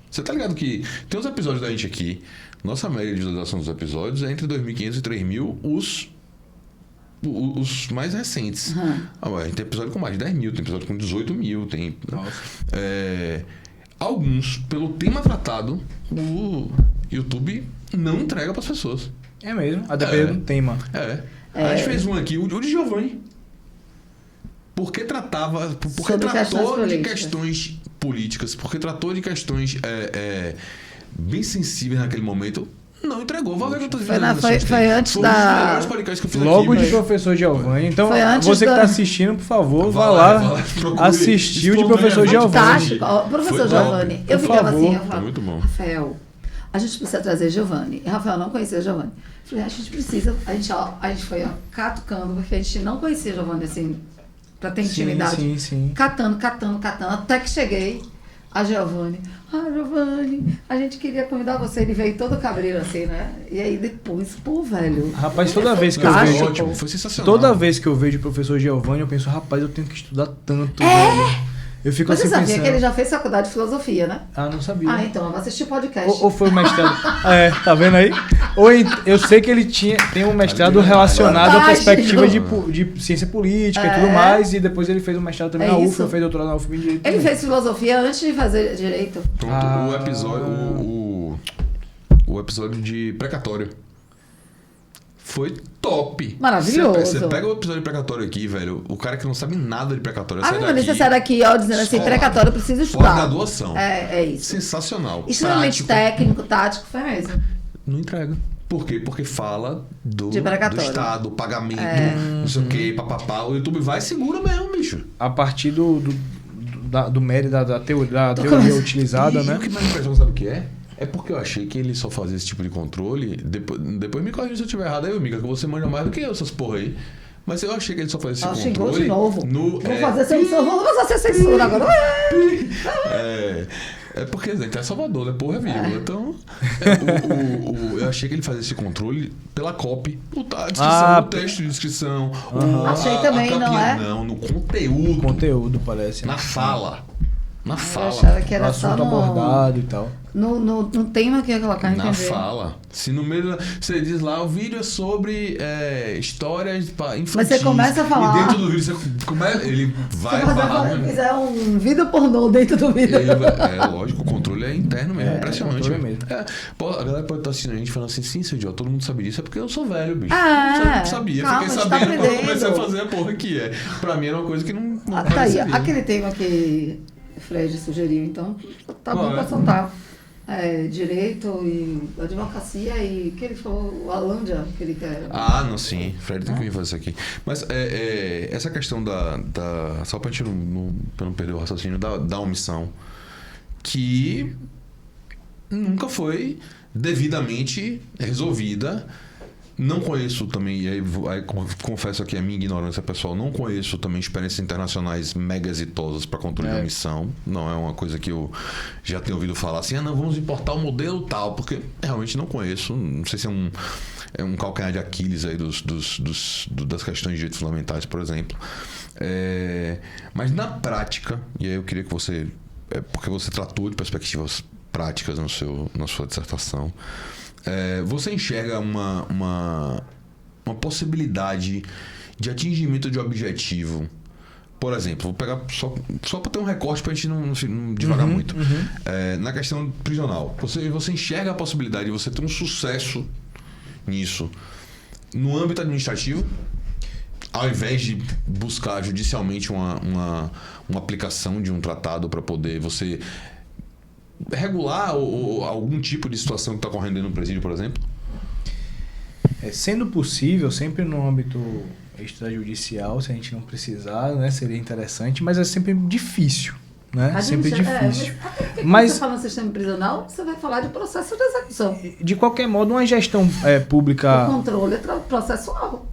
Você tá ligado que tem uns episódios da gente aqui, nossa média de visualização dos episódios é entre 2.500 e 3.000 os mais recentes. A gente tem episódio com mais de 10 mil, tem episódio com 18 mil, tem... alguns, pelo tema tratado, o YouTube não entrega pras pessoas. É mesmo, a depender do tema. A gente fez um aqui, o de Giovanni. Porque tratou de questões políticas, porque tratou de questões bem sensíveis naquele momento. Não entregou. Foi antes da... Logo de professor Giovanni. Então, você que está assistindo, por favor, vá lá assistir o de professor Giovanni. Professor Giovanni, eu ficava assim, eu falava, muito bom. Rafael, a gente precisa trazer Giovanni. E Rafael não conhecia Giovanni. Eu falei, a gente precisa, a gente foi catucando, porque a gente não conhecia Giovanni assim, pra ter intimidade. Sim. Catando, até que cheguei a Giovanni. Giovanni, a gente queria convidar você. Ele veio todo cabreiro assim, né? E aí depois, velho. Rapaz, toda vez que eu vejo... Ótimo, foi sensacional. Toda vez que eu vejo o professor Giovanni, eu penso, rapaz, eu tenho que estudar tanto, velho. Eu fico Você assim sabia pensando... que ele já fez faculdade de filosofia, né? Não sabia. Então, eu vou assistir o podcast. Ou foi o mestrado... tá vendo aí? Eu sei que ele tem um mestrado relacionado à perspectiva de ciência política e tudo mais, e depois ele fez um mestrado também na UFRA, fez doutorado na UFRA em Direito. Ele fez filosofia antes de fazer Direito. Pronto, o episódio de precatório foi top. Maravilhoso. Você pega o episódio de precatório aqui, velho. O cara que não sabe nada de precatório sai daqui. Você sai daqui, dizendo assim, precatório precisa estudar. Graduação. É isso. Sensacional. Extremamente técnico, tático, foi mesmo. Não entrega. Por quê? Porque fala do Estado, pagamento, não sei o quê, papapá. O YouTube vai e segura mesmo, bicho. A partir do mérito da teoria utilizada, né? E o que mais me impressiona, sabe o que é? É porque eu achei que ele só fazia esse tipo de controle. Depois me corrija se eu estiver errado aí, amiga, que você manja mais do que eu, essas porra aí. Mas eu achei que ele só fazia esse controle. De novo. Vou fazer censura agora. É porque a gente é Salvador, né? Porra, é vírgula. Então, eu achei que ele fazia esse controle pela copy. A descrição, o texto de descrição. Achei também, não é? Não, no conteúdo. Conteúdo, parece. Na fala. Eu achava que era só assunto abordado e tal. No tema que ia colocar, na fala. Se no meio você diz lá, o vídeo é sobre histórias infantis. Mas você começa a falar. E dentro do vídeo ele vai falar. Se fizer um vídeo pornô dentro do vídeo. Lógico, o controle é interno mesmo, impressionante. Mesmo. A galera pode estar assistindo a gente falando assim, sim, seu idiota, todo mundo sabe disso, é porque eu sou velho, bicho. Não sabia. Calma, fiquei sabendo quando eu comecei a fazer a porra que é. Pra mim era uma coisa que não tá aí, aquele tema que Fred sugeriu, então tá bom pra soltar. Direito e advocacia e que ele falou, a Lândia que ele quer. Não, sim. Fred tem que vir fazer isso aqui. Mas essa questão da só pra gente não perder o raciocínio da omissão, que nunca foi devidamente resolvida. Não conheço também, e aí confesso aqui a minha ignorância pessoal, não conheço também experiências internacionais mega exitosas para controle de omissão. Não é uma coisa que eu já tenho ouvido falar assim, vamos importar o modelo tal, porque realmente não conheço. Não sei se é um calcanhar de Aquiles aí das questões de direitos fundamentais, por exemplo. Mas na prática, e aí eu queria que você... porque você tratou de perspectivas práticas na sua dissertação, você enxerga uma possibilidade de atingimento de objetivo. Por exemplo, vou pegar só para ter um recorte para a gente não divagar muito. Na questão prisional, você enxerga a possibilidade de você ter um sucesso nisso no âmbito administrativo, ao invés de buscar judicialmente uma aplicação de um tratado para poder você regular algum tipo de situação que está correndo no presídio, por exemplo? Sendo possível, sempre no âmbito extrajudicial, se a gente não precisar, né, seria interessante, mas é sempre difícil. Né? Sempre difícil. Mas você fala no sistema prisional, você vai falar de processo de execução. De qualquer modo, uma gestão pública... O controle é processual.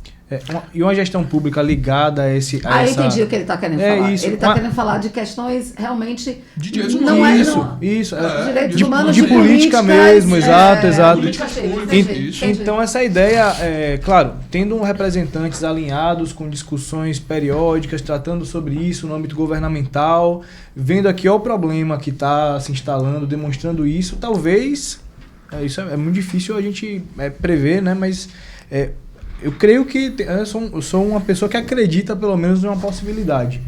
E uma gestão pública ligada a esse... Eu entendi o que ele está querendo falar. Isso. Ele está querendo falar de questões realmente... De direitos humanos. Direitos humanos de política mesmo, exato. Entendi. Então, essa ideia, claro, tendo representantes alinhados com discussões periódicas, tratando sobre isso no âmbito governamental, vendo aqui o problema que está se instalando, demonstrando isso, talvez... Isso é muito difícil a gente prever, né? Mas... eu creio que eu sou uma pessoa que acredita, pelo menos, em uma possibilidade.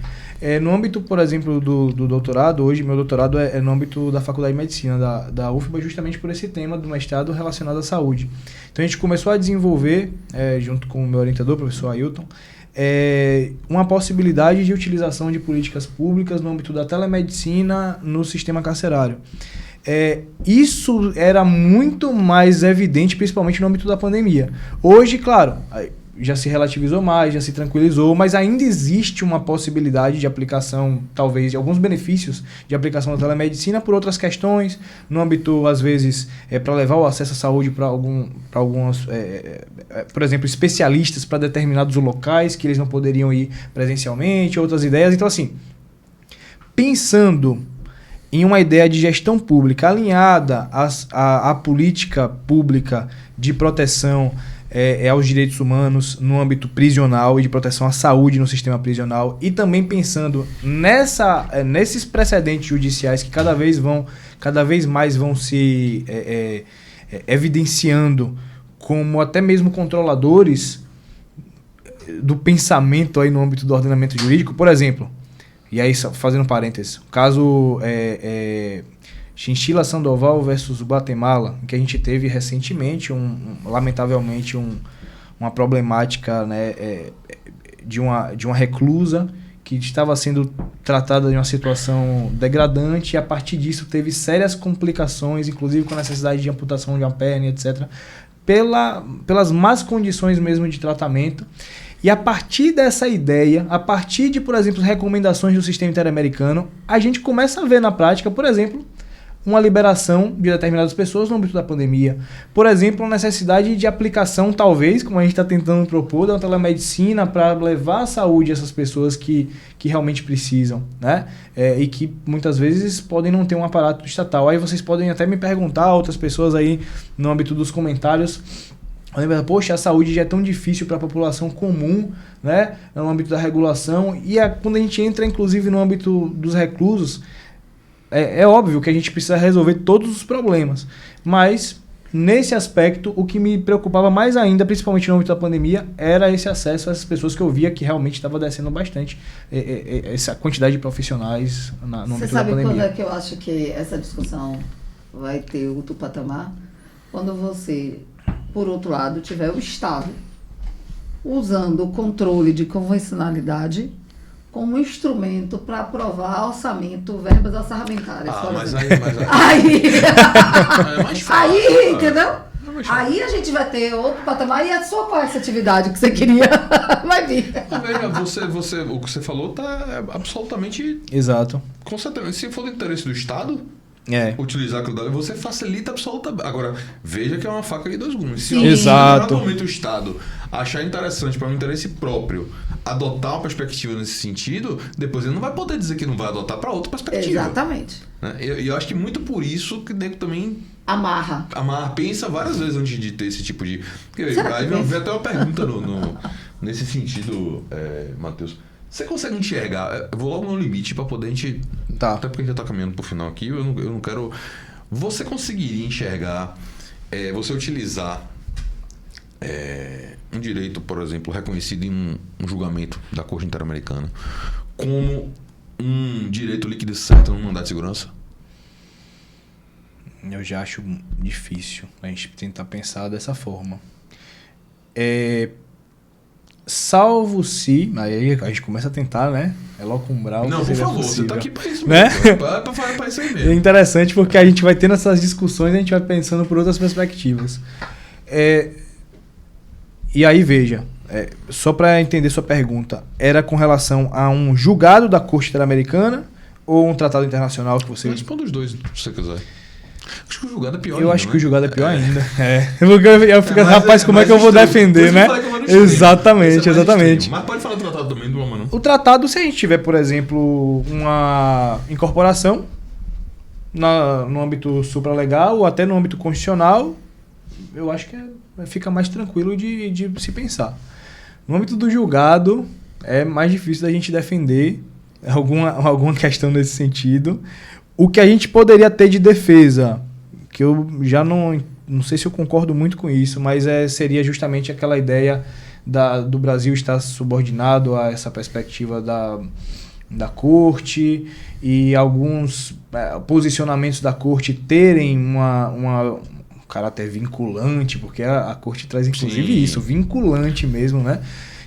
No âmbito, por exemplo, do doutorado, hoje meu doutorado é no âmbito da Faculdade de Medicina da UFBA, justamente por esse tema do mestrado relacionado à saúde. Então a gente começou a desenvolver, junto com o meu orientador, o professor Ailton, uma possibilidade de utilização de políticas públicas no âmbito da telemedicina no sistema carcerário. Isso era muito mais evidente, principalmente no âmbito da pandemia. Hoje, claro, já se relativizou mais, já se tranquilizou, mas ainda existe uma possibilidade de aplicação, talvez, de alguns benefícios de aplicação da telemedicina por outras questões, no âmbito, às vezes, para levar o acesso à saúde para alguns, por exemplo, especialistas para determinados locais que eles não poderiam ir presencialmente, outras ideias. Então, assim, pensando em uma ideia de gestão pública alinhada à política pública de proteção aos direitos humanos no âmbito prisional e de proteção à saúde no sistema prisional, e também pensando nesses precedentes judiciais que cada vez mais vão se evidenciando como até mesmo controladores do pensamento aí no âmbito do ordenamento jurídico. Por exemplo, e aí, fazendo parênteses, o caso Chinchilla Sandoval versus Guatemala, que a gente teve recentemente, lamentavelmente, uma problemática, né, de uma reclusa que estava sendo tratada de uma situação degradante, e a partir disso teve sérias complicações, inclusive com a necessidade de amputação de uma perna, etc., pelas más condições mesmo de tratamento. E a partir dessa ideia, a partir de, por exemplo, recomendações do sistema interamericano, a gente começa a ver na prática, por exemplo, uma liberação de determinadas pessoas no âmbito da pandemia. Por exemplo, a necessidade de aplicação, talvez, como a gente está tentando propor, da telemedicina para levar a saúde a essas pessoas que realmente precisam, né? E que muitas vezes podem não ter um aparato estatal. Aí vocês podem até me perguntar, outras pessoas aí no âmbito dos comentários, poxa, a saúde já é tão difícil para a população comum, né, no âmbito da regulação, e quando a gente entra, inclusive, no âmbito dos reclusos, é óbvio que a gente precisa resolver todos os problemas, mas, nesse aspecto, o que me preocupava mais ainda, principalmente no âmbito da pandemia, era esse acesso a essas pessoas que eu via que realmente estava descendo bastante essa quantidade de profissionais no âmbito da pandemia. Você sabe quando é que eu acho que essa discussão vai ter outro patamar? Quando você... por outro lado, tiver o Estado usando o controle de convencionalidade como instrumento para aprovar orçamento, verbas orçamentárias. Aí, entendeu? Aí a gente vai ter outro patamar, e a sua qual é essa atividade que você queria vai vir. Veja, o que você falou está absolutamente... Exato. Com certeza. Se for do interesse do Estado... utilizar aquilo dali, você facilita absolutamente. Agora, veja que é uma faca de dois gumes. Se o Estado achar interessante para um interesse próprio adotar uma perspectiva nesse sentido, depois ele não vai poder dizer que não vai adotar para outra perspectiva. Exatamente. E eu acho que muito por isso que o nego também amarra, pensa várias vezes antes de ter esse tipo de... Aí me veio até uma pergunta nesse sentido, Matheus. Você consegue enxergar? Eu vou logo no limite para poder a gente... Tá. Até porque a gente já tá caminhando pro final aqui, eu não quero... Você conseguiria enxergar, você utilizar um direito, por exemplo, reconhecido em um julgamento da Corte Interamericana como um direito líquido e certo no mandato de segurança? Eu já acho difícil a gente tentar pensar dessa forma. salvo se... Aí a gente começa a tentar, né? Elocumbrar. Não, por favor, possível. você tá aqui pra isso Né? mesmo. Pra isso aí É mesmo. interessante porque a gente vai tendo essas discussões e a gente vai pensando por outras perspectivas. E aí, veja, só para entender sua pergunta, era com relação a um julgado da Corte Interamericana ou um tratado internacional que você... Responda os dois, se você quiser. Acho que o julgado é pior Eu ainda, acho né? que o julgado é pior ainda. Porque eu fico, mas rapaz, como é que eu vou defender, né? Exatamente, exatamente. Mas pode falar do tratado também, do Mano. O tratado, se a gente tiver, por exemplo, uma incorporação no âmbito supralegal ou até no âmbito constitucional, eu acho que fica mais tranquilo de se pensar. No âmbito do julgado, é mais difícil da gente defender alguma questão nesse sentido. O que a gente poderia ter de defesa, que eu já não sei se eu concordo muito com isso, mas seria justamente aquela ideia do Brasil estar subordinado a essa perspectiva da corte e alguns posicionamentos da corte terem um caráter vinculante, porque a corte traz inclusive Sim. isso, vinculante mesmo, né?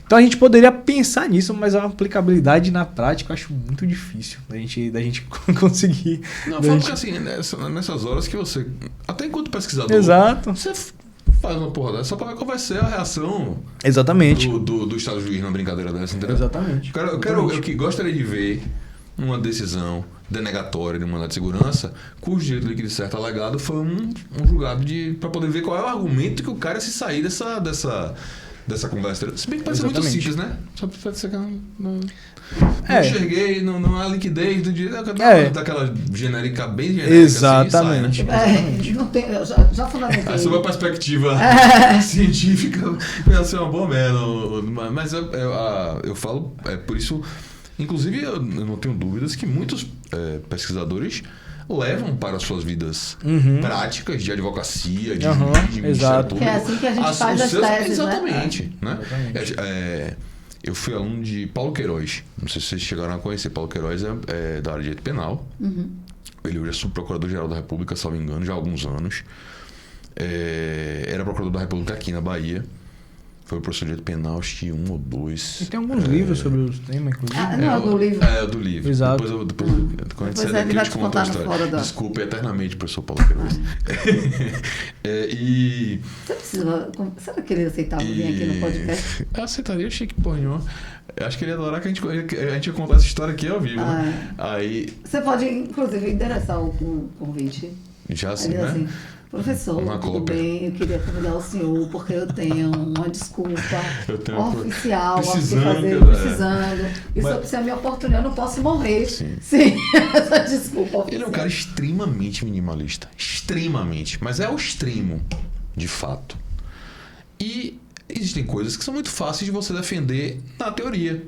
Então a gente poderia pensar nisso, mas a aplicabilidade na prática eu acho muito difícil da gente conseguir. Não, falo que assim, nessas horas que você, até enquanto pesquisador, Exato. você faz uma porra dessa só pra ver qual vai ser a reação Exatamente. do Estado juiz numa brincadeira dessa, entendeu? Exatamente. Eu gostaria de ver uma decisão denegatória de mandado de segurança cujo direito líquido e certo alegado foi um julgado para poder ver qual é o argumento que o cara se sair dessa conversa. Se bem que pode ser muito Exatamente. simples, né? Só pode ser que eu não enxerguei, não há liquidez do direito, daquela genérica, bem genérica. Exatamente. Assim, sai, né? Não tem, já fundamentei. Sob a perspectiva científica, ia ser uma boa merda. Mas eu falo, por isso, inclusive, eu não tenho dúvidas que muitos pesquisadores levam para suas vidas práticas de advocacia, de juiz, de Ministério Público. Que é assim que a gente faz as teses, exatamente, né? Exatamente. Eu fui aluno de Paulo Queiroz. Não sei se vocês chegaram a conhecer. Paulo Queiroz é da área de direito penal. Ele hoje é subprocurador-geral da República, salvo engano, já há alguns anos. Era procurador da República aqui na Bahia. Foi professor de direito penal, acho que 1 ou 2. E tem alguns livros sobre o tema, inclusive. Não, do livro. Do livro. Exato. Depois quando a gente sair daqui, ele vai eu te te conto a contar no história. fora da... Desculpa eternamente, professor Paulo Queiroz. Você será que ele aceitava vir aqui no podcast? Eu aceitaria, achei que porra nenhuma. Eu acho que ele ia adorar que a gente ia contar essa história aqui ao vivo, né? Aí... Você pode, inclusive, endereçar o convite. Já assim, Aí, né? assim, professor, Uma tudo cópia. bem, eu queria convidar o senhor porque eu tenho uma desculpa oficial precisando. Isso é a minha oportunidade, eu não posso morrer. Sim. Essa desculpa oficial. Ele é um cara extremamente minimalista. Extremamente. Mas é o extremo, de fato. E existem coisas que são muito fáceis de você defender na teoria.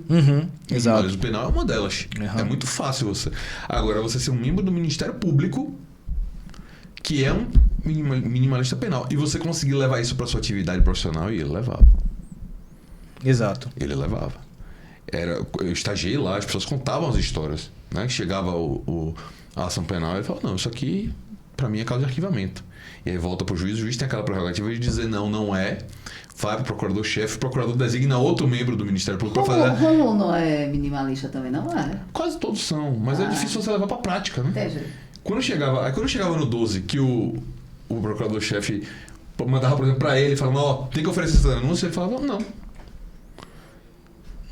Exato. Minimalismo penal é uma delas. É muito fácil você. Agora, você ser um membro do Ministério Público que é um minimalista penal e você conseguir levar isso para sua atividade profissional, e ele levava. Exato. Ele levava. Eu estagiei lá, as pessoas contavam as histórias, né? Chegava a ação penal e ele falava, não, isso aqui para mim é causa de arquivamento. E aí volta pro juiz, o juiz tem aquela prerrogativa de dizer não é, vai pro procurador-chefe, o procurador designa outro membro do Ministério Público para fazer... Romulo não é minimalista também, não é? Quase todos são, mas é difícil você levar pra prática, né? Entendi. Quando chegava no 12, que o procurador-chefe mandava, por exemplo, pra ele, falando, tem que oferecer essa denúncia, ele falava, não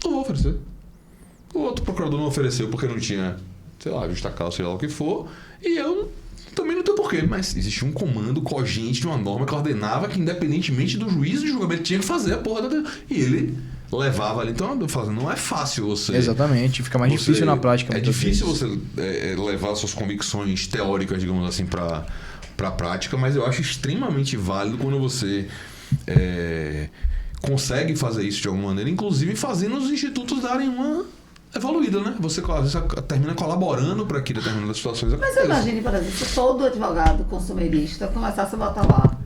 vou oferecer. O outro procurador não ofereceu porque não tinha, sei lá, justa causa, sei lá o que for, e eu também não tenho porquê, mas existia um comando cogente de uma norma que ordenava que, independentemente do juízo de julgamento, tinha que fazer a porra da... E ele levava ali. Então, eu falo, não é fácil você... Exatamente, fica mais difícil na prática. É difícil você levar suas convicções teóricas, digamos assim, para a prática, mas eu acho extremamente válido quando você consegue fazer isso de alguma maneira, inclusive fazendo os institutos darem uma evoluída, né? Você às vezes termina colaborando para que determinadas situações aconteçam. Mas imagine, por exemplo, se todo advogado consumerista começasse a botar lá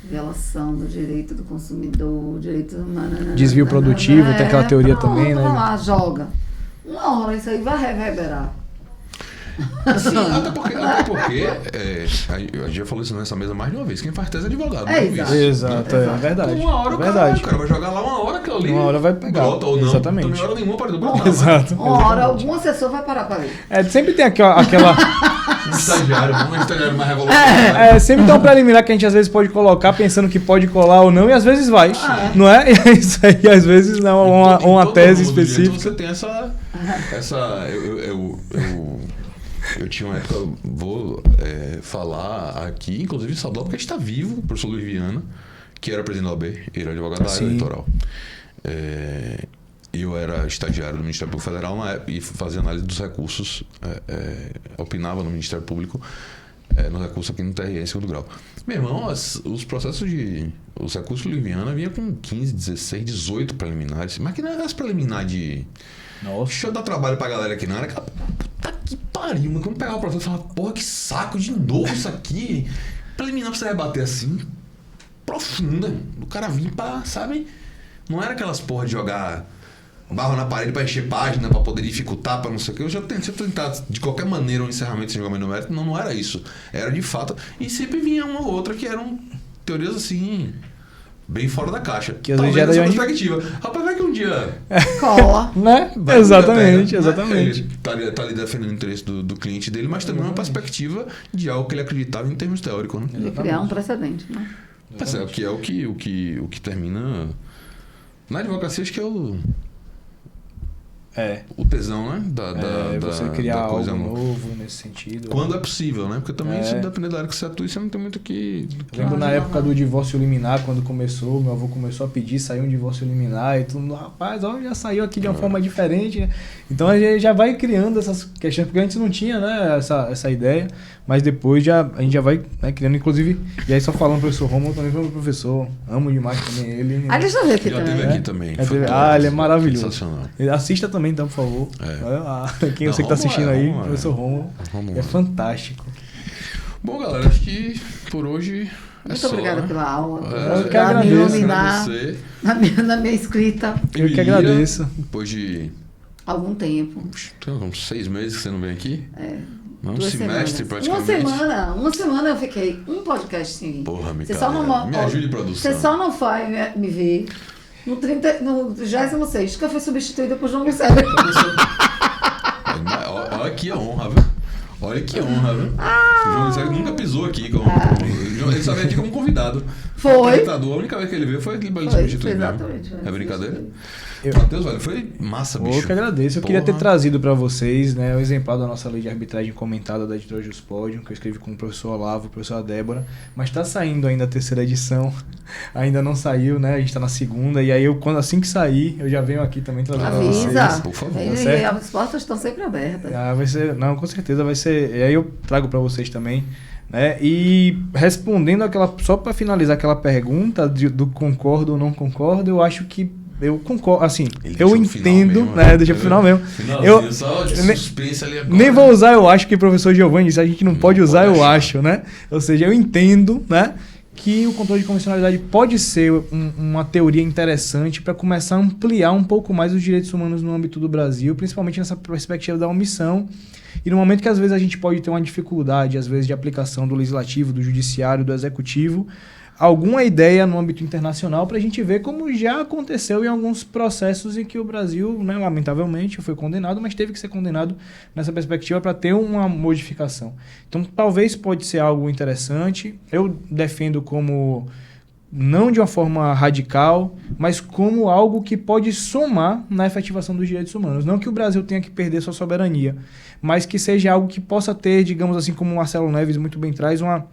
violação do direito do consumidor, direito humano... Desvio produtivo, tem aquela teoria também, né? Vamos lá, joga. Uma hora isso aí vai reverberar. Assim, até porque a gente já falou isso nessa mesa mais de uma vez. Quem faz tese é advogado. Exato, é verdade. Uma hora o cara vai jogar lá, uma hora aquilo ali. Uma hora vai pegar. Brota ou não. Exatamente. Também hora nenhuma pode brotar. Exato. Uma hora algum assessor vai parar pra ver. Sempre tem aquela... Um estagiário mais revolucionário. Sempre tem um preliminar que a gente às vezes pode colocar pensando que pode colar ou não, e às vezes vai. Não é? Isso aí, às vezes não, uma tese específica. Você tem essa eu tinha uma época, vou falar aqui, inclusive saudável, porque a gente está vivo, o professor Luiz Viana, que era presidente da OAB, ele era advogado da área eleitoral. Eu era estagiário do Ministério Público Federal na época, e fazia análise dos recursos, opinava no Ministério Público no recurso aqui no TRE em segundo grau. Meu irmão, os processos os recursos do Luiz Viana vinha com 15, 16, 18 preliminares, mas que não era as preliminares de... Nossa. Deixa eu dar trabalho pra galera aqui, não era aquela... Puta que pariu, mano. Quando pegava o processo e falava, porra, que saco de novo isso aqui. Preliminar pra você rebater assim, profunda. O cara vinha pra, sabe? Não era aquelas porra de jogar barro na parede pra encher página, pra poder dificultar, pra não sei o que. Eu já tentei tentar de qualquer maneira um encerramento sem jogar no mérito. Não era isso. Era de fato. E sempre vinha uma ou outra que eram teorias assim... bem fora da caixa. Que às vezes já dessa perspectiva. Rapaz, vai que um dia... Cola. Né? Vai Exatamente. Ele tá ali defendendo o interesse do cliente dele, mas também uma perspectiva de algo que ele acreditava em termos teóricos. Né? De criar um precedente, né? Mas o que termina... Na advocacia, acho que é o tesão, né? Você criar algo novo nesse sentido. Quando é possível, né? Porque também, se depender da área que você atua, você não tem muito que... Lembro na época do divórcio liminar, quando começou, meu avô começou a pedir, saiu um divórcio liminar e todo mundo, rapaz, já saiu aqui de uma forma diferente, né? Então a gente já vai criando essas questões, porque antes não tinha, né, essa ideia, mas depois a gente já vai criando, inclusive, e aí só falando, professor Romulo também foi meu professor, amo demais também ele. Deixa eu ver aqui já também. teve aqui também. Ele é maravilhoso. Sensacional. Assista também, então, por favor. Quem você que tá assistindo aí, professor Romulo. É fantástico. Bom, galera, acho que por hoje muito obrigada pela aula. Eu que agradeço. Na minha escrita. Eu que agradeço. Depois de... algum tempo. Tem uns 6 meses que você não vem aqui? Um 2 semestre, semanas. praticamente. Uma semana eu fiquei um podcast sem vir. Porra, me ajude em produção. Você só não vai me ver no 26, que eu fui substituída por João Lucélio. Olha que honra, viu? Olha que honra, viu? O João Lucélio nunca pisou aqui. Ele só veio aqui como convidado. Foi. A única vez que ele veio foi ele substituir. Exatamente. É brincadeira? Matheus, velho, foi massa, bicho. Eu que agradeço. Eu queria ter trazido para vocês, né, o exemplar da nossa lei de arbitragem comentada da editora Juspodium, que eu escrevi com o professor Olavo, a professora Débora, mas está saindo ainda a 3ª edição, ainda não saiu, né, a gente está na 2ª, e aí assim que sair, eu já venho aqui também trazer para vocês. Avisa, por favor. e as portas estão sempre abertas. Vai ser, não, com certeza vai ser, e aí eu trago para vocês também. Né? E respondendo só para finalizar aquela pergunta do concordo ou não concordo, eu acho que eu concordo, assim, eu entendo, mesmo, né? Deixa pro final mesmo. Só de suspense ali agora. Nem vou usar, eu acho, que o professor Giovanni disse, a gente não pode usar, eu acho, né? Ou seja, eu entendo, né, que o controle de convencionalidade pode ser uma teoria interessante para começar a ampliar um pouco mais os direitos humanos no âmbito do Brasil, principalmente nessa perspectiva da omissão. E no momento que às vezes a gente pode ter uma dificuldade, às vezes, de aplicação do legislativo, do judiciário, do executivo, alguma ideia no âmbito internacional para a gente ver como já aconteceu em alguns processos em que o Brasil, né, lamentavelmente, foi condenado, mas teve que ser condenado nessa perspectiva para ter uma modificação. Então, talvez pode ser algo interessante. Eu defendo como... não de uma forma radical, mas como algo que pode somar na efetivação dos direitos humanos. Não que o Brasil tenha que perder sua soberania, mas que seja algo que possa ter, digamos assim, como o Marcelo Neves muito bem traz, uma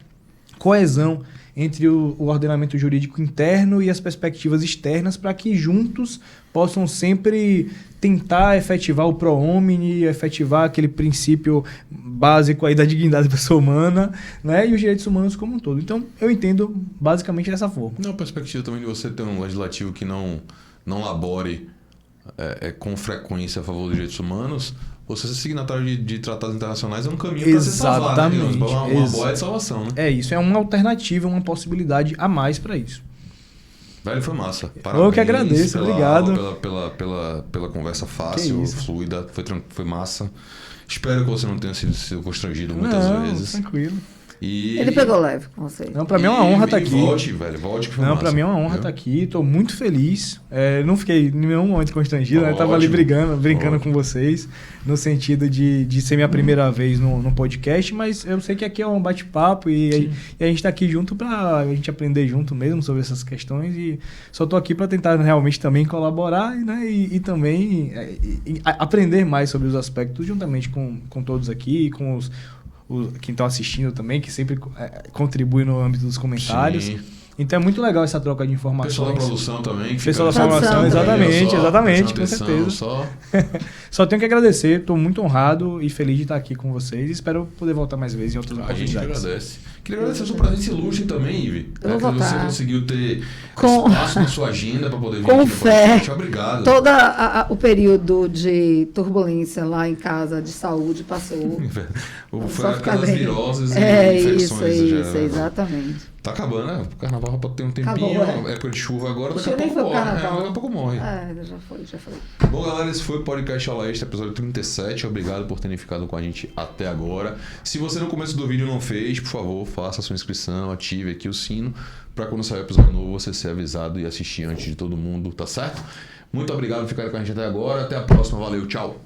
coesão entre o ordenamento jurídico interno e as perspectivas externas, para que juntos possam sempre tentar efetivar o pro homini, efetivar aquele princípio básico aí da dignidade da pessoa humana, né, e os direitos humanos como um todo. Então, eu entendo basicamente dessa forma. Não, a perspectiva também de você ter um legislativo que não labore com frequência a favor dos direitos humanos, você ser signatário de tratados internacionais é um caminho para ser salvado, né? Uma boa de salvação, né? É isso, é uma alternativa, uma possibilidade a mais para isso. Velho, foi massa. Parabéns. Eu que agradeço, obrigado. Pela conversa fácil, fluida, foi massa. Espero que você não tenha sido constrangido muitas vezes. Tranquilo. E... Ele pegou leve com você. Não, pra mim é uma honra estar aqui. Volte, velho, volte que foi Não, massa, pra mim é uma honra estar aqui. Tô muito feliz. Não fiquei em nenhum momento constrangido, né? Tava ali brincando com vocês, no sentido de ser minha primeira vez no podcast, mas eu sei que aqui é um bate-papo e a gente tá aqui junto pra a gente aprender junto mesmo sobre essas questões e só tô aqui pra tentar realmente também colaborar, né? E também aprender mais sobre os aspectos juntamente com todos aqui, com quem estão assistindo também, que sempre contribui no âmbito dos comentários. Sim. Então é muito legal essa troca de informações. Pessoal da produção também. Pessoal da produção, exatamente, com certeza. Só tenho que agradecer, estou muito honrado e feliz de estar aqui com vocês. Espero poder voltar mais vezes em outras oportunidades. A gente agradece. Queria agradecer a sua presença ilustre também, Ivy. Eu vou voltar. Você conseguiu ter espaço na sua agenda para poder vir com aqui no podcast. Obrigado. Todo o período de turbulência lá em casa de saúde passou. Foi a época das viroses e infecções. Isso, exatamente. Tá acabando, né? O carnaval pode ter um tempinho, época de chuva agora, daqui a pouco morre. Daqui a pouco morre. Já foi. Bom, galera, esse foi o Podcast Aula Extra, episódio 37. Obrigado por terem ficado com a gente até agora. Se você no começo do vídeo não fez, por favor, faça a sua inscrição, ative aqui o sino, para quando sair o episódio novo você ser avisado e assistir antes de todo mundo, tá certo? Muito obrigado por ficar com a gente até agora. Até a próxima. Valeu, tchau.